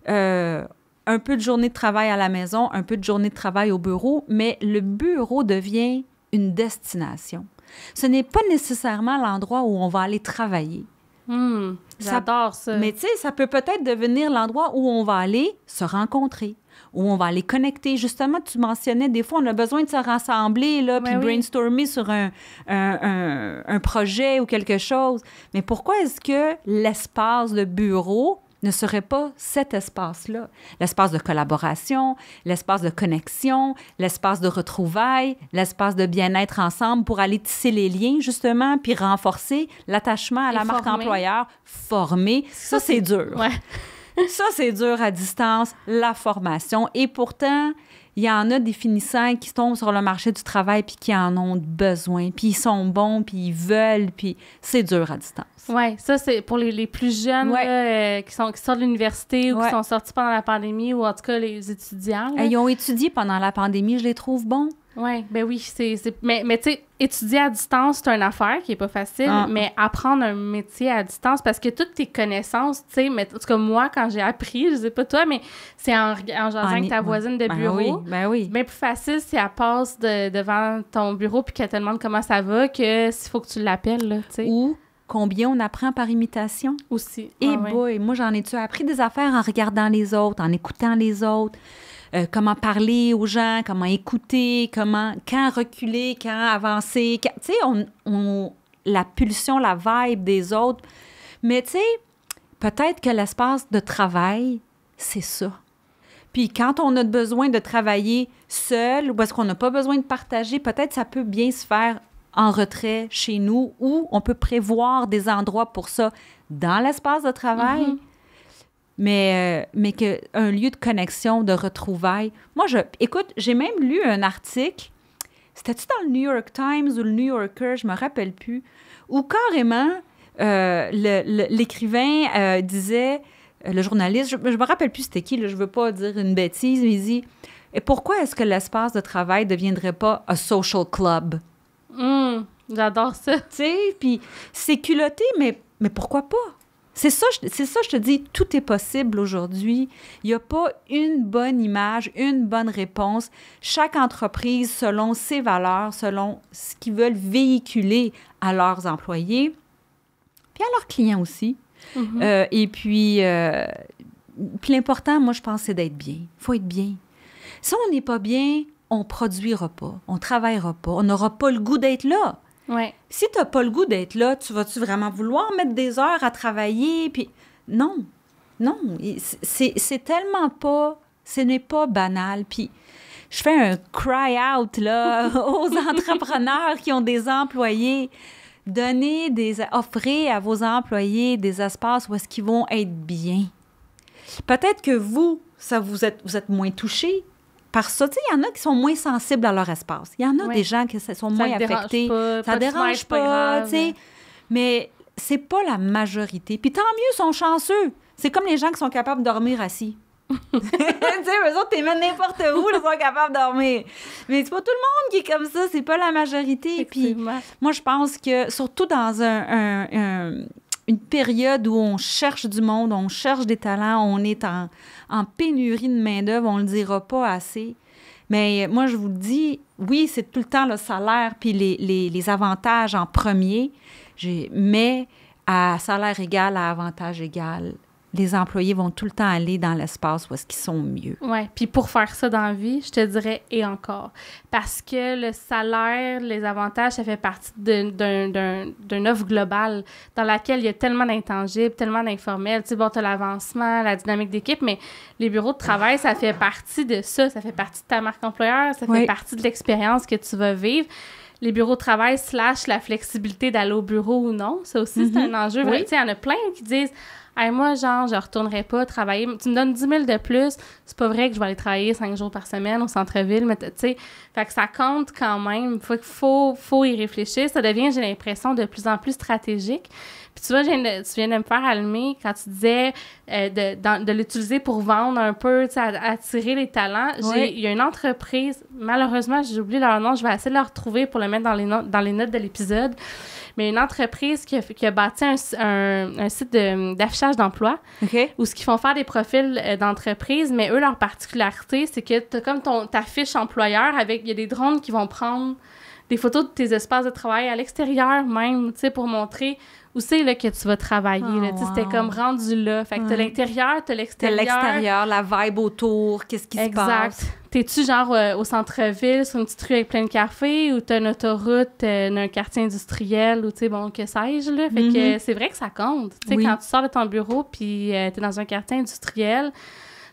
un peu de journée de travail à la maison, un peu de journée de travail au bureau, mais le bureau devient une destination. Ce n'est pas nécessairement l'endroit où on va aller travailler. J'adore ça. Mais tu sais, ça peut peut-être devenir l'endroit où on va aller se rencontrer, où on va aller connecter. Justement, tu mentionnais, des fois, on a besoin de se rassembler, là, puis brainstormer sur un projet ou quelque chose. Mais pourquoi est-ce que l'espace de bureau ne serait pas cet espace-là? L'espace de collaboration, l'espace de connexion, l'espace de retrouvailles, l'espace de bien-être ensemble pour aller tisser les liens, justement, puis renforcer l'attachement à la marque employeur, former. Ça, c'est dur. Ouais. Ça, c'est dur à distance, la formation. Et pourtant, il y en a des finissants qui tombent sur le marché du travail puis qui en ont besoin, puis ils sont bons, puis ils veulent, puis c'est dur à distance. Oui, ça, c'est pour les plus jeunes là, qui sortent de l'université ou qui sont sortis pendant la pandémie ou en tout cas les étudiants. Ils ont étudié pendant la pandémie, je les trouve bons. Oui, ben oui, mais tu sais, étudier à distance, c'est une affaire qui est pas facile, mais apprendre un métier à distance, parce que toutes tes connaissances, tu sais, en tout cas, moi, quand j'ai appris, je sais pas toi, mais c'est en jasant avec ta voisine de bureau. Ben oui. C'est bien plus facile si elle passe devant ton bureau puis qu'elle te demande comment ça va que s'il faut que tu l'appelles, là, tu sais. Ou combien on apprend par imitation. Aussi. Et boy, moi, j'en ai-tu appris des affaires en regardant les autres, en écoutant les autres. Comment parler aux gens, comment écouter, quand reculer, quand avancer. Tu sais, la pulsion, la vibe des autres. Mais tu sais, peut-être que l'espace de travail, c'est ça. Puis quand on a besoin de travailler seul ou est-ce qu'on n'a pas besoin de partager, peut-être ça peut bien se faire en retrait chez nous ou on peut prévoir des endroits pour ça dans l'espace de travail. Mais qu'un lieu de connexion, de retrouvailles. Moi, écoute, j'ai même lu un article, c'était-tu dans le New York Times ou le New Yorker, je me rappelle plus, où carrément l'écrivain disait, le journaliste, je me rappelle plus c'était qui, là, je veux pas dire une bêtise, mais il dit, et pourquoi est-ce que l'espace de travail ne deviendrait pas un social club? J'adore ça. Tu sais, puis c'est culotté, mais pourquoi pas? C'est ça, je te dis, tout est possible aujourd'hui. Il n'y a pas une bonne image, une bonne réponse. Chaque entreprise, selon ses valeurs, selon ce qu'ils veulent véhiculer à leurs employés, puis à leurs clients aussi. Et puis l'important, moi, je pense, c'est d'être bien. Il faut être bien. Si on n'est pas bien, on ne produira pas, on ne travaillera pas, on n'aura pas le goût d'être là. Ouais. Si tu n'as pas le goût d'être là, vas-tu vraiment vouloir mettre des heures à travailler? Puis non, c'est tellement pas, ce n'est pas banal. Puis je fais un cry-out là, aux entrepreneurs qui ont des employés. Offrez à vos employés des espaces où est-ce qu'ils vont être bien. Peut-être que vous êtes moins touchés par ça. Tu sais, il y en a qui sont moins sensibles à leur espace. Il y en a des gens qui sont moins affectés. Ça dérange pas, tu sais. Mais c'est pas la majorité. Puis tant mieux, ils sont chanceux. C'est comme les gens qui sont capables de dormir assis. Tu sais, eux autres, t'es même n'importe où, ils sont capables de dormir. Mais c'est pas tout le monde qui est comme ça. C'est pas la majorité. Puis moi, je pense que, surtout dans une période où on cherche du monde, on cherche des talents, on est en pénurie de main-d'œuvre, on ne le dira pas assez. Mais moi, je vous le dis, oui, c'est tout le temps le salaire puis les avantages en premier, mais à salaire égal, à avantage égal, les employés vont tout le temps aller dans l'espace où est-ce qu'ils sont mieux. Oui, puis pour faire ça dans la vie, je te dirais et encore. Parce que le salaire, les avantages, ça fait partie d'une offre globale dans laquelle il y a tellement d'intangibles, tellement d'informels. Tu sais, bon, tu as l'avancement, la dynamique d'équipe, mais les bureaux de travail, ça fait partie de ça. Ça fait partie de ta marque employeur, ça fait partie de l'expérience que tu vas vivre. Les bureaux de travail / la flexibilité d'aller au bureau ou non, ça aussi, c'est un enjeu. Tu sais, il y en a plein qui disent... Hey, moi, genre, je retournerai pas travailler. Tu me donnes 10 000 de plus, c'est pas vrai que je vais aller travailler 5 jours par semaine au centre-ville, mais tu sais, fait que ça compte quand même. Il faut y réfléchir. Ça devient, j'ai l'impression, de plus en plus stratégique. Puis tu vois, tu viens de me faire allumer quand tu disais de l'utiliser pour vendre un peu, tu sais, attirer les talents. Il y a une entreprise, malheureusement, j'ai oublié leur nom, je vais essayer de le retrouver pour le mettre dans les notes de l'épisode. Mais une entreprise qui a bâti un site d'affichage d'emploi où ce qu'ils font faire des profils d'entreprise, mais eux, leur particularité, c'est que tu as comme ta fiche employeur il y a des drones qui vont prendre des photos de tes espaces de travail à l'extérieur même, tu sais, pour montrer où c'est là que tu vas travailler. Là, c'était comme rendu là. Fait que t'as l'intérieur, t'as l'extérieur. T'as l'extérieur, la vibe autour, qu'est-ce qui se passe. Exact. T'es-tu genre au centre-ville, sur une petite rue avec plein de cafés, ou t'as une autoroute, un quartier industriel, ou tu sais, bon, que sais-je, là. Fait que c'est vrai que ça compte. Tu sais, quand tu sors de ton bureau, puis t'es dans un quartier industriel,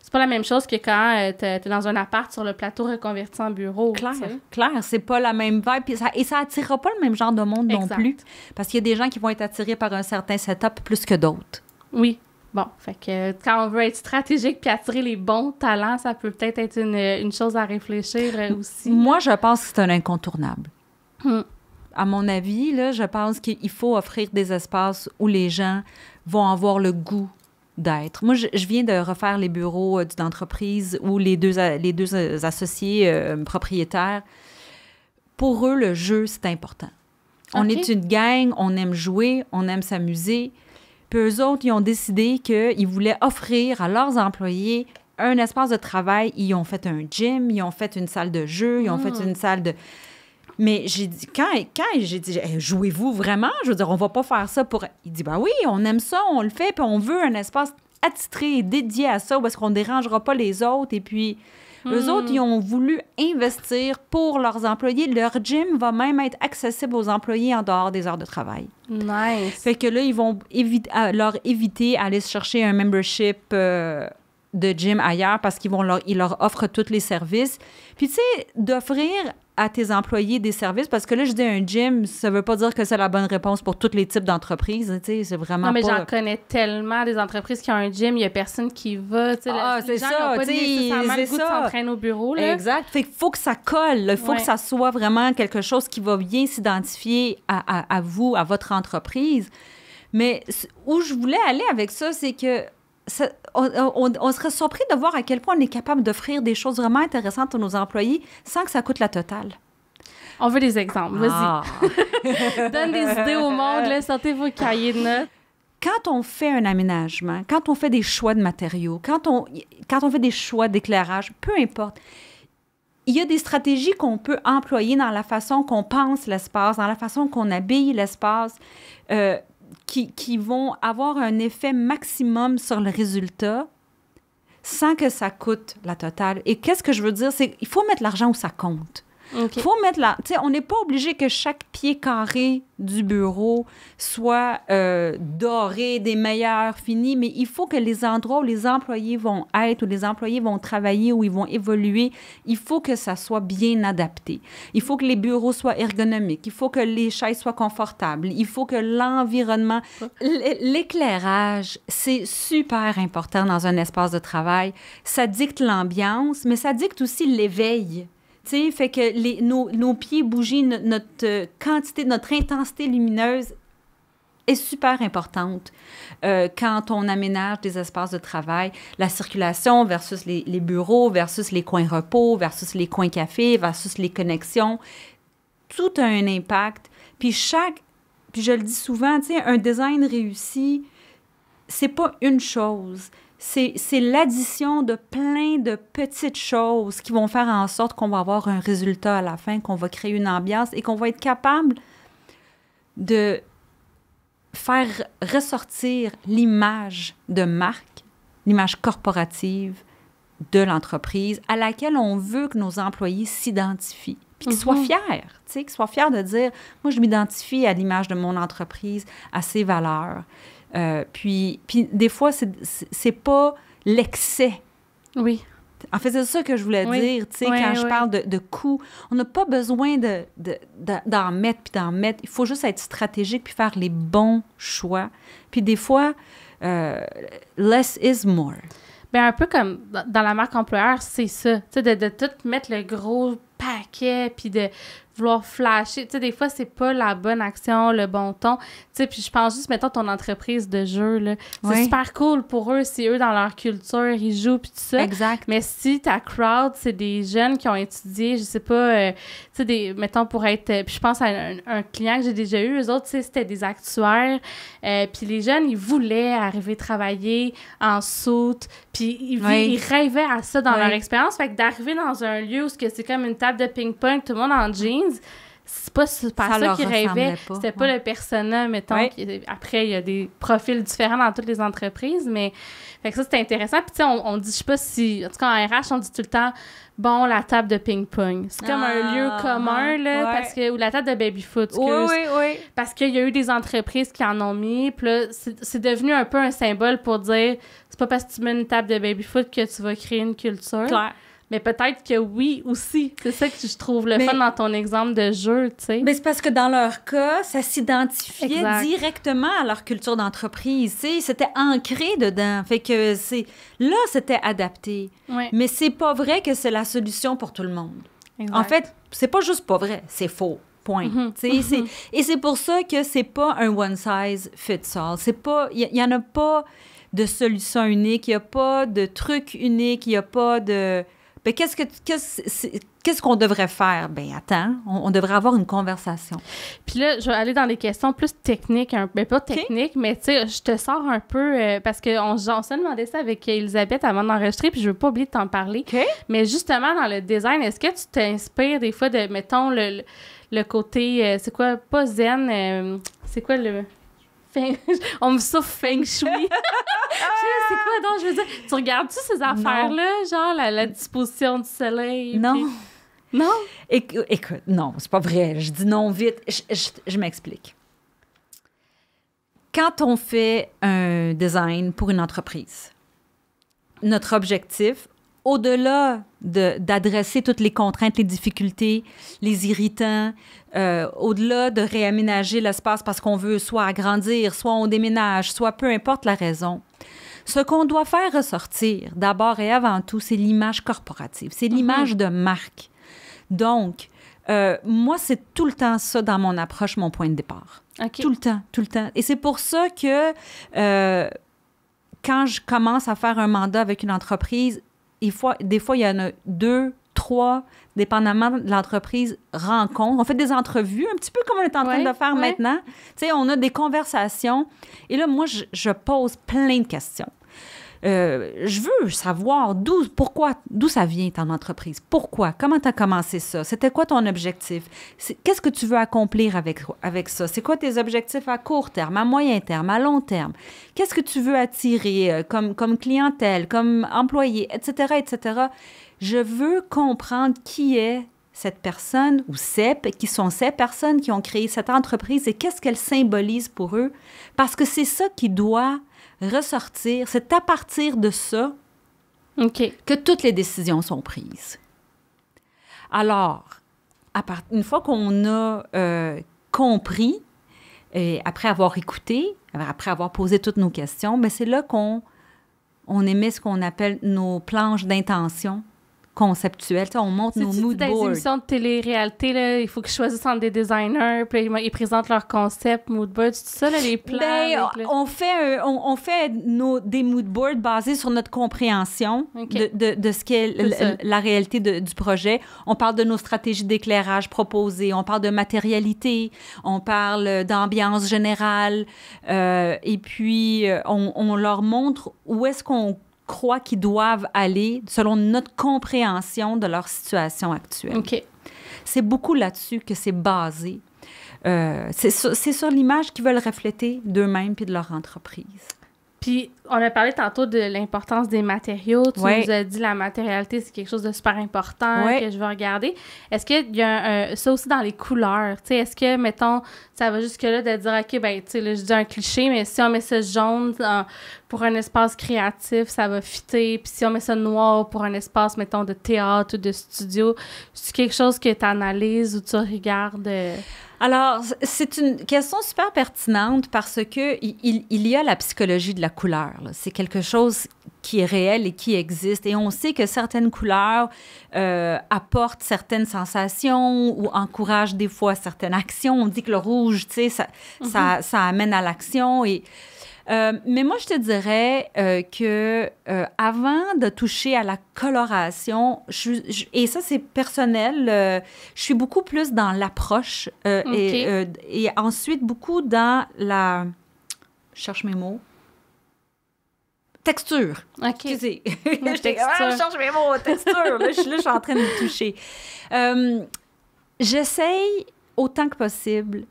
c'est pas la même chose que quand t'es dans un appart sur le plateau reconverti en bureau. Clair, c'est pas la même vibe. Puis ça attirera pas le même genre de monde non plus. Parce qu'il y a des gens qui vont être attirés par un certain setup plus que d'autres. Oui. Bon, fait que quand on veut être stratégique puis attirer les bons talents, ça peut peut-être être une chose à réfléchir aussi. Moi, je pense que c'est un incontournable. À mon avis, là, je pense qu'il faut offrir des espaces où les gens vont avoir le goût d'être. Moi, je viens de refaire les bureaux d'une entreprise où les deux associés propriétaires, pour eux, le jeu, c'est important. On est une gang, on aime jouer, on aime s'amuser. Puis eux autres, ils ont décidé qu'ils voulaient offrir à leurs employés un espace de travail. Ils ont fait un gym, ils ont fait une salle de jeu, ils ont fait une salle de... Mais j'ai dit, quand j'ai dit, jouez-vous vraiment? Je veux dire, on va pas faire ça pour... Il dit, ben oui, on aime ça, on le fait, puis on veut un espace attitré et dédié à ça, où est-ce qu'on dérangera pas les autres. Et puis, Eux autres, ils ont voulu investir pour leurs employés. Leur gym va même être accessible aux employés en dehors des heures de travail. Nice. Fait que là, ils vont leur éviter d'aller se chercher un membership de gym ailleurs parce qu'ils leur offrent tous les services. Puis, tu sais, d'offrir à tes employés des services, parce que là, je dis un gym, ça veut pas dire que c'est la bonne réponse pour tous les types d'entreprises, tu sais, c'est vraiment non, mais pas... j'en connais tellement des entreprises qui ont un gym, il y a personne qui va, tu sais, c'est les gens ça, n'ont pas nécessairement le goût de s'entraîner au bureau, là. Exact, fait qu'il faut que ça colle, il faut que ça soit vraiment quelque chose qui va bien s'identifier à vous, à votre entreprise. Mais où je voulais aller avec ça, c'est que on serait surpris de voir à quel point on est capable d'offrir des choses vraiment intéressantes à nos employés sans que ça coûte la totale. On veut des exemples, vas-y. Donne des idées au monde, là, sortez vos cahiers de notes. Quand on fait un aménagement, quand on fait des choix de matériaux, quand on fait des choix d'éclairage, peu importe, il y a des stratégies qu'on peut employer dans la façon qu'on pense l'espace, dans la façon qu'on habille l'espace, qui vont avoir un effet maximum sur le résultat sans que ça coûte la totale. Et qu'est-ce que je veux dire? C'est qu'il faut mettre l'argent où ça compte. Okay. Faut mettre tu sais, on n'est pas obligé que chaque pied carré du bureau soit doré, des meilleurs finis, mais il faut que les endroits où les employés vont être, où les employés vont travailler, où ils vont évoluer, il faut que ça soit bien adapté. Il faut que les bureaux soient ergonomiques, il faut que les chaises soient confortables, il faut que l'environnement... L'éclairage, c'est super important dans un espace de travail. Ça dicte l'ambiance, mais ça dicte aussi l'éveil. Tu sais, fait que nos pieds bougent, notre quantité, notre intensité lumineuse est super importante quand on aménage des espaces de travail. La circulation versus les bureaux, versus les coins repos, versus les coins café, versus les connexions, tout a un impact. Puis je le dis souvent, tu sais, un design réussi, c'est pas une chose. C'est l'addition de plein de petites choses qui vont faire en sorte qu'on va avoir un résultat à la fin, qu'on va créer une ambiance et qu'on va être capable de faire ressortir l'image de marque, l'image corporative de l'entreprise à laquelle on veut que nos employés s'identifient. Puis qu'ils soient fiers, tu sais, qu'ils soient fiers de dire « Moi, je m'identifie à l'image de mon entreprise, à ses valeurs. » Puis des fois, c'est pas l'excès. Oui. En fait, c'est ça que je voulais dire, tu sais, quand je parle de coûts. On n'a pas besoin d'en mettre puis d'en mettre. Il faut juste être stratégique puis faire les bons choix. Puis des fois, less is more. Bien, un peu comme dans la marque employeur, c'est ça. Tu sais, de tout mettre le gros paquet puis de vouloir flasher. Tu sais, des fois, c'est pas la bonne action, le bon ton. Tu sais, puis je pense juste, mettons, ton entreprise de jeu, là. C'est super cool pour eux, si eux, dans leur culture, ils jouent puis tout ça. Exact. Mais si ta crowd, c'est des jeunes qui ont étudié, je sais pas, tu sais, mettons, pour être... Puis je pense à un client que j'ai déjà eu, eux autres, tu sais, c'était des actuaires. Puis les jeunes, ils voulaient arriver travailler en soute. Puis ils rêvaient à ça dans leur expérience. Fait que d'arriver dans un lieu où c'est comme une table de ping-pong, tout le monde en jeans, c'est pas ça qu'ils rêvaient. C'était pas le persona, mettons. Après, il y a des profils différents dans toutes les entreprises, mais fait que ça, c'était intéressant. Puis, tu sais, on dit, je sais pas si... En tout cas, en RH, on dit tout le temps, bon, la table de ping-pong. C'est comme un lieu commun, là, parce que... Ou la table de baby-foot, excuse. Oui. Parce qu'il y a eu des entreprises qui en ont mis, puis là, c'est devenu un peu un symbole pour dire, c'est pas parce que tu mets une table de baby-foot que tu vas créer une culture. Claire. Mais peut-être que oui aussi. C'est ça que je trouve le fun dans ton exemple de jeu, tu sais. Mais c'est parce que dans leur cas, ça s'identifiait directement à leur culture d'entreprise. Tu sais, c'était ancré dedans. Fait que c'était adapté. Ouais. Mais c'est pas vrai que c'est la solution pour tout le monde. Exact. En fait, c'est pas juste pas vrai, c'est faux. Point. Et c'est pour ça que c'est pas un one size fits all. C'est pas, il y en a pas de solution unique, il y a pas de truc unique, il y a pas de... Ben, qu'est-ce qu'on devrait faire? Ben attends, on devrait avoir une conversation. Puis là, je vais aller dans les questions plus techniques, ben pas techniques, mais tu sais, je te sors un peu, parce qu'on s'est demandé ça avec Elisabeth avant d'enregistrer, puis je veux pas oublier de t'en parler. Okay. Mais justement, dans le design, est-ce que tu t'inspires des fois de, mettons, le côté, c'est quoi, pas zen, c'est quoi le... On me souffle feng shui. Je sais, c'est quoi donc? Je veux dire, tu regardes-tu ces affaires-là? Genre la disposition du soleil? Non. Puis... Non? Écoute, non, c'est pas vrai. Je dis non vite. Je m'explique. Quand on fait un design pour une entreprise, notre objectif, au-delà d'adresser toutes les contraintes, les difficultés, les irritants, au-delà de réaménager l'espace parce qu'on veut soit agrandir, soit on déménage, soit peu importe la raison, ce qu'on doit faire ressortir, d'abord et avant tout, c'est l'image corporative, c'est l'image de marque. Donc, moi, c'est tout le temps ça dans mon approche, mon point de départ. Okay. Tout le temps, tout le temps. Et c'est pour ça que quand je commence à faire un mandat avec une entreprise, des fois, il y en a 2, 3, dépendamment de l'entreprise, rencontres. On fait des entrevues, un petit peu comme on est en train de faire maintenant. Tu sais, on a des conversations. Et là, moi, je pose plein de questions. Je veux savoir d'où ça vient, ton entreprise. Pourquoi? Comment tu as commencé ça? C'était quoi ton objectif? Qu'est-ce que tu veux accomplir avec ça? C'est quoi tes objectifs à court terme, à moyen terme, à long terme? Qu'est-ce que tu veux attirer comme clientèle, comme employé, etc., etc.? Je veux comprendre qui est cette personne ou qui sont ces personnes qui ont créé cette entreprise et qu'est-ce qu'elle symbolise pour eux. Parce que c'est ça qui doit ressortir, c'est à partir de ça que toutes les décisions sont prises. Alors, une fois qu'on a compris, et après avoir écouté, après avoir posé toutes nos questions, bien, c'est là qu'on émet ce qu'on appelle nos planches d'intention conceptuelles. On monte nos mood boards. Dans les émissions de télé-réalité, là, il faut qu'ils choisissent entre des designers, puis ils présentent leur concept, mood boards, tout ça, là, les plans. On fait des mood boards basés sur notre compréhension de ce qu'est la réalité du projet. On parle de nos stratégies d'éclairage proposées, on parle de matérialité, on parle d'ambiance générale, et puis on leur montre où est-ce qu'on croient qu'ils doivent aller selon notre compréhension de leur situation actuelle. OK. C'est beaucoup là-dessus que c'est basé. C'est sur l'image qu'ils veulent refléter d'eux-mêmes puis de leur entreprise. Puis, on a parlé tantôt de l'importance des matériaux. Tu nous as dit la matérialité, c'est quelque chose de super important que je veux regarder. Est-ce qu'il y a ça aussi dans les couleurs? Tu sais, est-ce que, mettons, ça va jusque-là de dire, OK, ben tu sais, là, je dis un cliché, mais si on met ça jaune pour un espace créatif, ça va fitter. Puis si on met ça noir pour un espace, mettons, de théâtre ou de studio, c'est quelque chose que tu analyses ou tu regardes? Alors, c'est une question super pertinente parce que il y a la psychologie de la couleur. Là. C'est quelque chose qui est réel et qui existe. Et on sait que certaines couleurs apportent certaines sensations ou encouragent des fois certaines actions. On dit que le rouge, tu sais, ça amène à l'action. Mais moi, je te dirais que avant de toucher à la coloration, et ça, c'est personnel, je suis beaucoup plus dans l'approche et ensuite beaucoup dans la... Je cherche mes mots. Texture. OK. Excusez. Texture. Je cherche mes mots. Texture. Là, je suis en train de me toucher. J'essaye autant que possible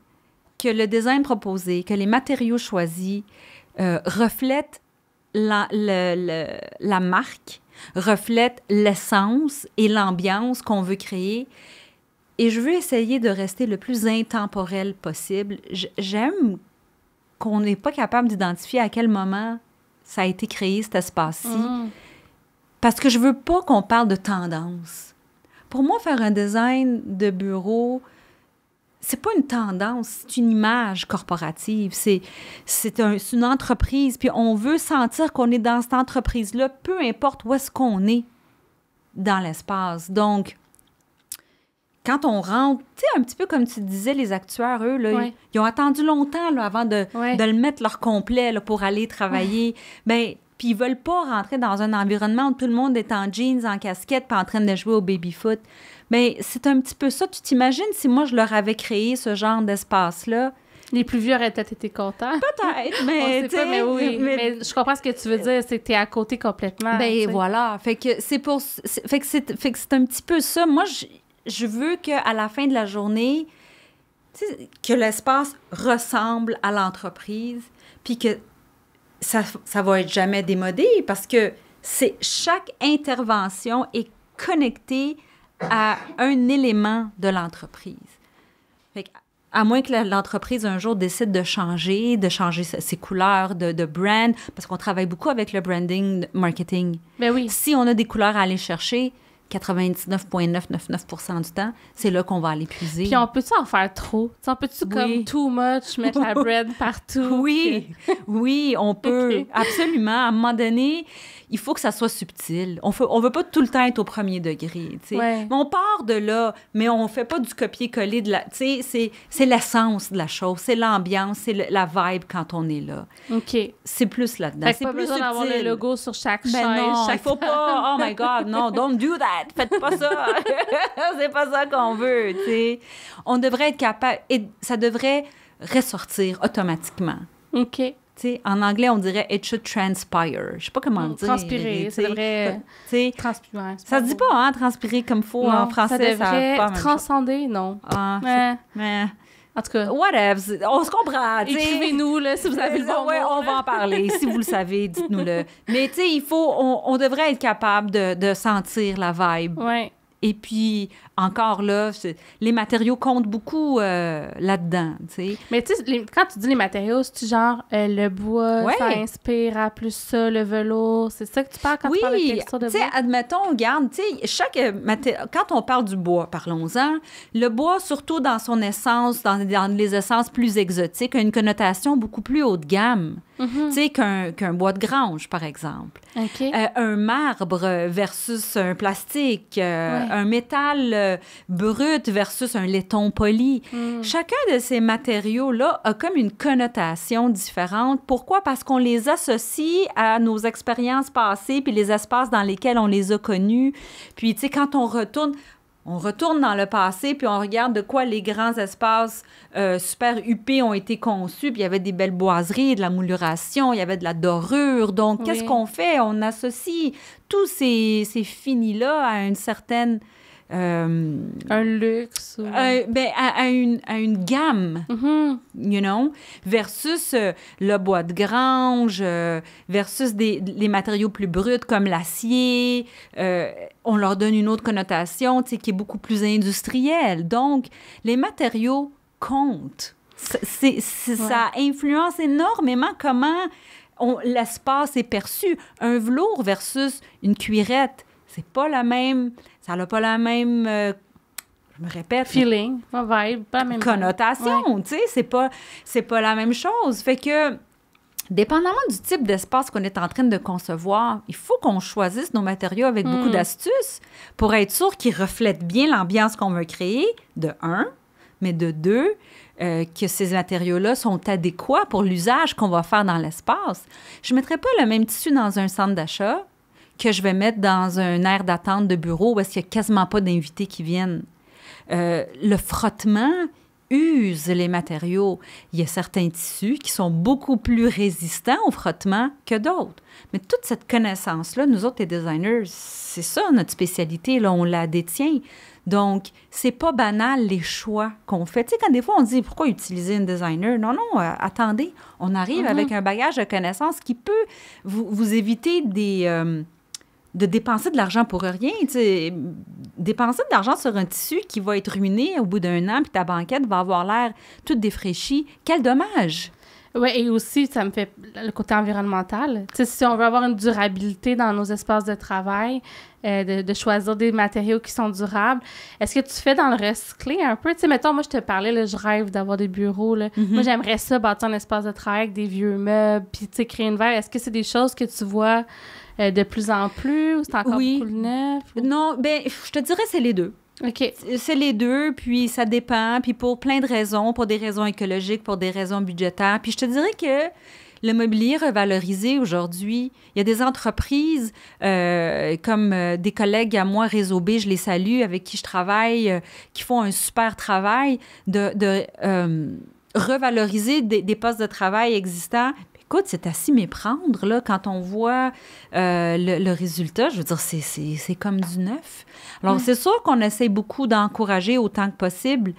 que le design proposé, que les matériaux choisis reflètent la marque, reflètent l'essence et l'ambiance qu'on veut créer. Et je veux essayer de rester le plus intemporel possible. J'aime qu'on n'est pas capable d'identifier à quel moment ça a été créé, cet espace-ci. Parce que je veux pas qu'on parle de tendance. Pour moi, faire un design de bureau, c'est pas une tendance, c'est une image corporative. C'est une entreprise, puis on veut sentir qu'on est dans cette entreprise-là, peu importe où est-ce qu'on est dans l'espace. Donc, quand on rentre, tu sais, un petit peu comme tu disais, les actuaires, eux, là, ils ont attendu longtemps là, avant de le mettre leur complet là, pour aller travailler. Bien, puis ils veulent pas rentrer dans un environnement où tout le monde est en jeans, en casquette, puis en train de jouer au baby-foot. Mais c'est un petit peu ça. Tu t'imagines si moi, je leur avais créé ce genre d'espace-là? Les plus vieux auraient peut-être été contents. Peut-être, mais... On sait pas, mais oui. Mais je comprends ce que tu veux dire, c'est que t'es à côté complètement. Ben voilà. Fait que c'est pour... Fait que c'est un petit peu ça. Moi, je veux qu'à la fin de la journée, que l'espace ressemble à l'entreprise, puis que ça va être jamais démodé parce que chaque intervention est connectée à un élément de l'entreprise. Fait à moins que l'entreprise un jour décide de changer ses couleurs de brand, parce qu'on travaille beaucoup avec le branding marketing. Ben oui. Si on a des couleurs à aller chercher, 99,999% du temps, c'est là qu'on va aller puiser. Puis on peut-tu en faire trop? T'sais, on peut-tu comme too much mettre la bread partout? Oui, on peut. Absolument. À un moment donné, il faut que ça soit subtil. On veut pas tout le temps être au premier degré. Ouais. On part de là, mais on fait pas du copier-coller de la... C'est l'essence de la chose, c'est l'ambiance, c'est la vibe quand on est là. OK. C'est plus là-dedans. C'est pas besoin d'avoir le logo sur chaque chaise. Non, il faut pas. Oh my God, non, don't do that. Faites pas ça. C'est pas ça qu'on veut, tu sais. On devrait être capable... Et ça devrait ressortir automatiquement. OK. Tu sais, en anglais, on dirait « it should transpire ». Je sais pas comment dire. Transpirer, ça devrait... Transpirer. Ça se dit pas, hein, transpirer comme il faut non, en français. Ça devrait transcender, non. Mais... En tout cas... Whatever, on se comprend. Écrivez-nous, là, si vous avez le bon mot. On va en parler. Si vous le savez, dites-nous-le. Mais tu sais, on devrait être capable de sentir la vibe. Oui. Et puis, encore là, les matériaux comptent beaucoup là-dedans, tu sais. Mais tu sais, quand tu dis les matériaux, c'est-tu genre le bois, ça inspire à plus ça, le velours? C'est ça que tu parles quand tu parles de texture de bois? Oui, tu sais, admettons, regarde, tu sais, quand on parle du bois, parlons-en, le bois, surtout dans son essence, dans les essences plus exotiques, a une connotation beaucoup plus haut de gamme. Tu sais, qu'un bois de grange, par exemple. Okay. Un marbre versus un plastique, un métal brut versus un laiton poli. Chacun de ces matériaux-là a comme une connotation différente. Pourquoi? Parce qu'on les associe à nos expériences passées puis les espaces dans lesquels on les a connus. Puis, tu sais, quand on retourne dans le passé, puis on regarde de quoi les grands espaces super huppés ont été conçus, puis il y avait des belles boiseries, de la mouluration, il y avait de la dorure. Donc, qu'est-ce qu'on fait? On associe tous ces finis-là à une certaine... un luxe. Ou... à une gamme, you know, versus le bois de grange, versus les matériaux plus bruts comme l'acier. On leur donne une autre connotation, tu sais, qui est beaucoup plus industrielle. Donc, les matériaux comptent. Ça influence énormément comment l'espace est perçu. Un velours versus une cuirette, c'est pas la même... Ça n'a pas la même, je me répète... Feeling, vibe, pas la même connotation, tu sais, c'est pas la même chose. Fait que, dépendamment du type d'espace qu'on est en train de concevoir, il faut qu'on choisisse nos matériaux avec beaucoup d'astuces pour être sûr qu'ils reflètent bien l'ambiance qu'on veut créer, de un, mais de deux, que ces matériaux-là sont adéquats pour l'usage qu'on va faire dans l'espace. Je ne mettrais pas le même tissu dans un centre d'achat que je vais mettre dans un aire d'attente de bureau où est-ce qu'il n'y a quasiment pas d'invités qui viennent. Le frottement use les matériaux. Il y a certains tissus qui sont beaucoup plus résistants au frottement que d'autres. Mais toute cette connaissance-là, nous autres, les designers, c'est ça notre spécialité, là, on la détient. Donc, c'est pas banal les choix qu'on fait. Tu sais, quand des fois on dit « Pourquoi utiliser une designer? » Non, attendez, on arrive avec un bagage de connaissances qui peut vous éviter de dépenser de l'argent pour rien. T'sais. Dépenser de l'argent sur un tissu qui va être ruiné au bout d'un an, puis ta banquette va avoir l'air toute défraîchie. Quel dommage! Oui, et aussi, ça me fait le côté environnemental. T'sais, si on veut avoir une durabilité dans nos espaces de travail, de choisir des matériaux qui sont durables, est-ce que tu fais dans le recyclé un peu? Tu sais, mettons, moi, je te parlais, là, je rêve d'avoir des bureaux. Là. Moi, j'aimerais ça, bâtir un espace de travail avec des vieux meubles, puis, tu sais, créer une vibe. Est-ce que c'est des choses que tu vois de plus en plus, ou c'est encore beaucoup le neuf? Ou... Non, bien, je te dirais c'est les deux. OK. C'est les deux, puis ça dépend, puis pour plein de raisons, pour des raisons écologiques, pour des raisons budgétaires. Puis je te dirais que le mobilier revalorisé aujourd'hui, il y a des entreprises comme des collègues à moi, Réseau B, je les salue, avec qui je travaille, qui font un super travail de revaloriser des postes de travail existants. Écoute, c'est à s'y méprendre, là, quand on voit le résultat. Je veux dire, c'est comme du neuf. Alors, c'est sûr qu'on essaie beaucoup d'encourager autant que possible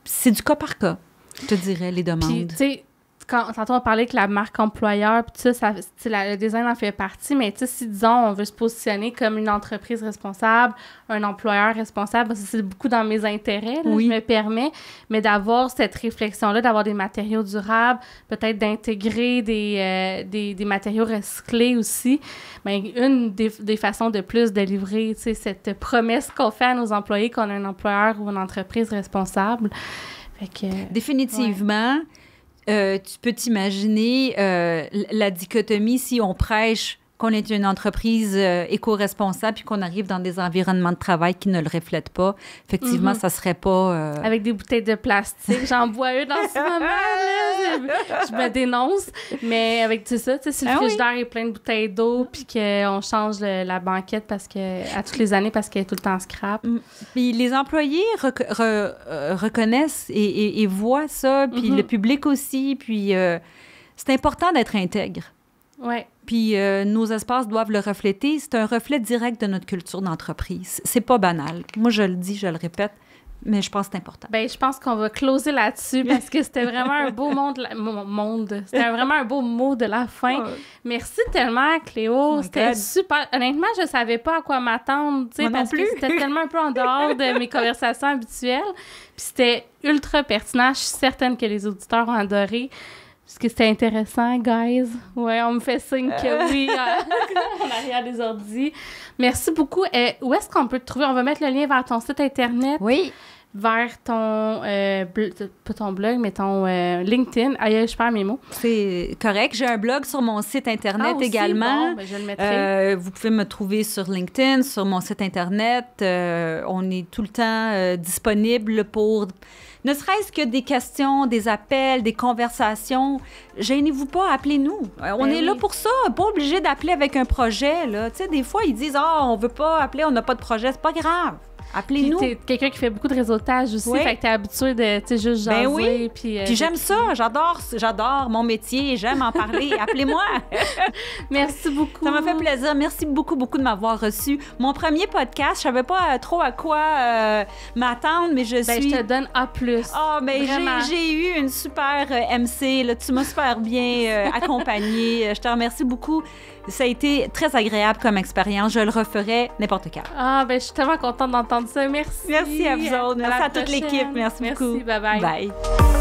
c'est du cas par cas, je te dirais, les demandes. Puis, tu sais, tantôt on parlait que la marque employeur, puis ça le design en fait partie, mais tu sais, si, disons, on veut se positionner comme une entreprise responsable, un employeur responsable, ça, c'est beaucoup dans mes intérêts, là, je me permets, mais d'avoir cette réflexion-là, d'avoir des matériaux durables, peut-être d'intégrer des matériaux recyclés aussi, bien, une des façons de plus de livrer, tu sais, cette promesse qu'on fait à nos employés qu'on a un employeur ou une entreprise responsable. Fait que, définitivement, tu peux t'imaginer la dichotomie si on prêche qu'on est une entreprise éco-responsable puis qu'on arrive dans des environnements de travail qui ne le reflètent pas. Effectivement, ça serait pas... Avec des bouteilles de plastique. J'en bois une dans ce moment, là. Je me dénonce. Mais avec tout ça, tu sais, si le frigidaire est plein de bouteilles d'eau puis qu'on change la banquette à toutes les années parce qu'elle est tout le temps scrap. Puis les employés reconnaissent et voient ça, puis le public aussi. Puis c'est important d'être intègre. Ouais. Puis nos espaces doivent le refléter. C'est un reflet direct de notre culture d'entreprise. C'est pas banal. Moi, je le dis, je le répète, mais je pense que c'est important. Bien, je pense qu'on va closer là-dessus parce que c'était vraiment un beau C'était vraiment un beau mot de la fin. Merci tellement, Cléo. C'était super. Honnêtement, je savais pas à quoi m'attendre, tu sais, parce que c'était tellement un peu en dehors de mes conversations habituelles. Puis c'était ultra pertinent. Je suis certaine que les auditeurs ont adoré. Est-ce que c'était intéressant, guys? Ouais, on me fait signe que oui, en arrière des ordi. Merci beaucoup. Où est-ce qu'on peut te trouver? On va mettre le lien vers ton site Internet. Oui. Vers ton, pas ton blog, mais ton LinkedIn. Aïe, je perds mes mots. C'est correct. J'ai un blog sur mon site Internet également. Bon, ben, je le mettrai. Vous pouvez me trouver sur LinkedIn, sur mon site Internet. On est tout le temps disponible pour... Ne serait-ce que des questions, des appels, des conversations. Gênez-vous pas, appelez-nous. On est là pour ça. Pas obligé d'appeler avec un projet, là. Tu sais, des fois, ils disent « Ah, on veut pas appeler, on n'a pas de projet. » C'est pas grave. Appelez-nous. Puis t'es quelqu'un qui fait beaucoup de réseautage aussi, fait que t'es habitué de, tu sais, juste jaser. Ben oui. Puis j'aime ça, j'adore mon métier, j'aime en parler. Appelez-moi. Merci beaucoup. Ça m'a fait plaisir. Merci beaucoup de m'avoir reçu. Mon premier podcast, je savais pas trop à quoi m'attendre, mais je te donne A+. Ah, ben j'ai eu une super MC, là. Tu m'as super bien accompagnée. Je te remercie beaucoup. Ça a été très agréable comme expérience. Je le referai n'importe quand. Ah, ben je suis tellement contente d'entendre ça. Merci. Merci à vous autres. Merci à toute l'équipe. Merci beaucoup. Bye-bye. Bye.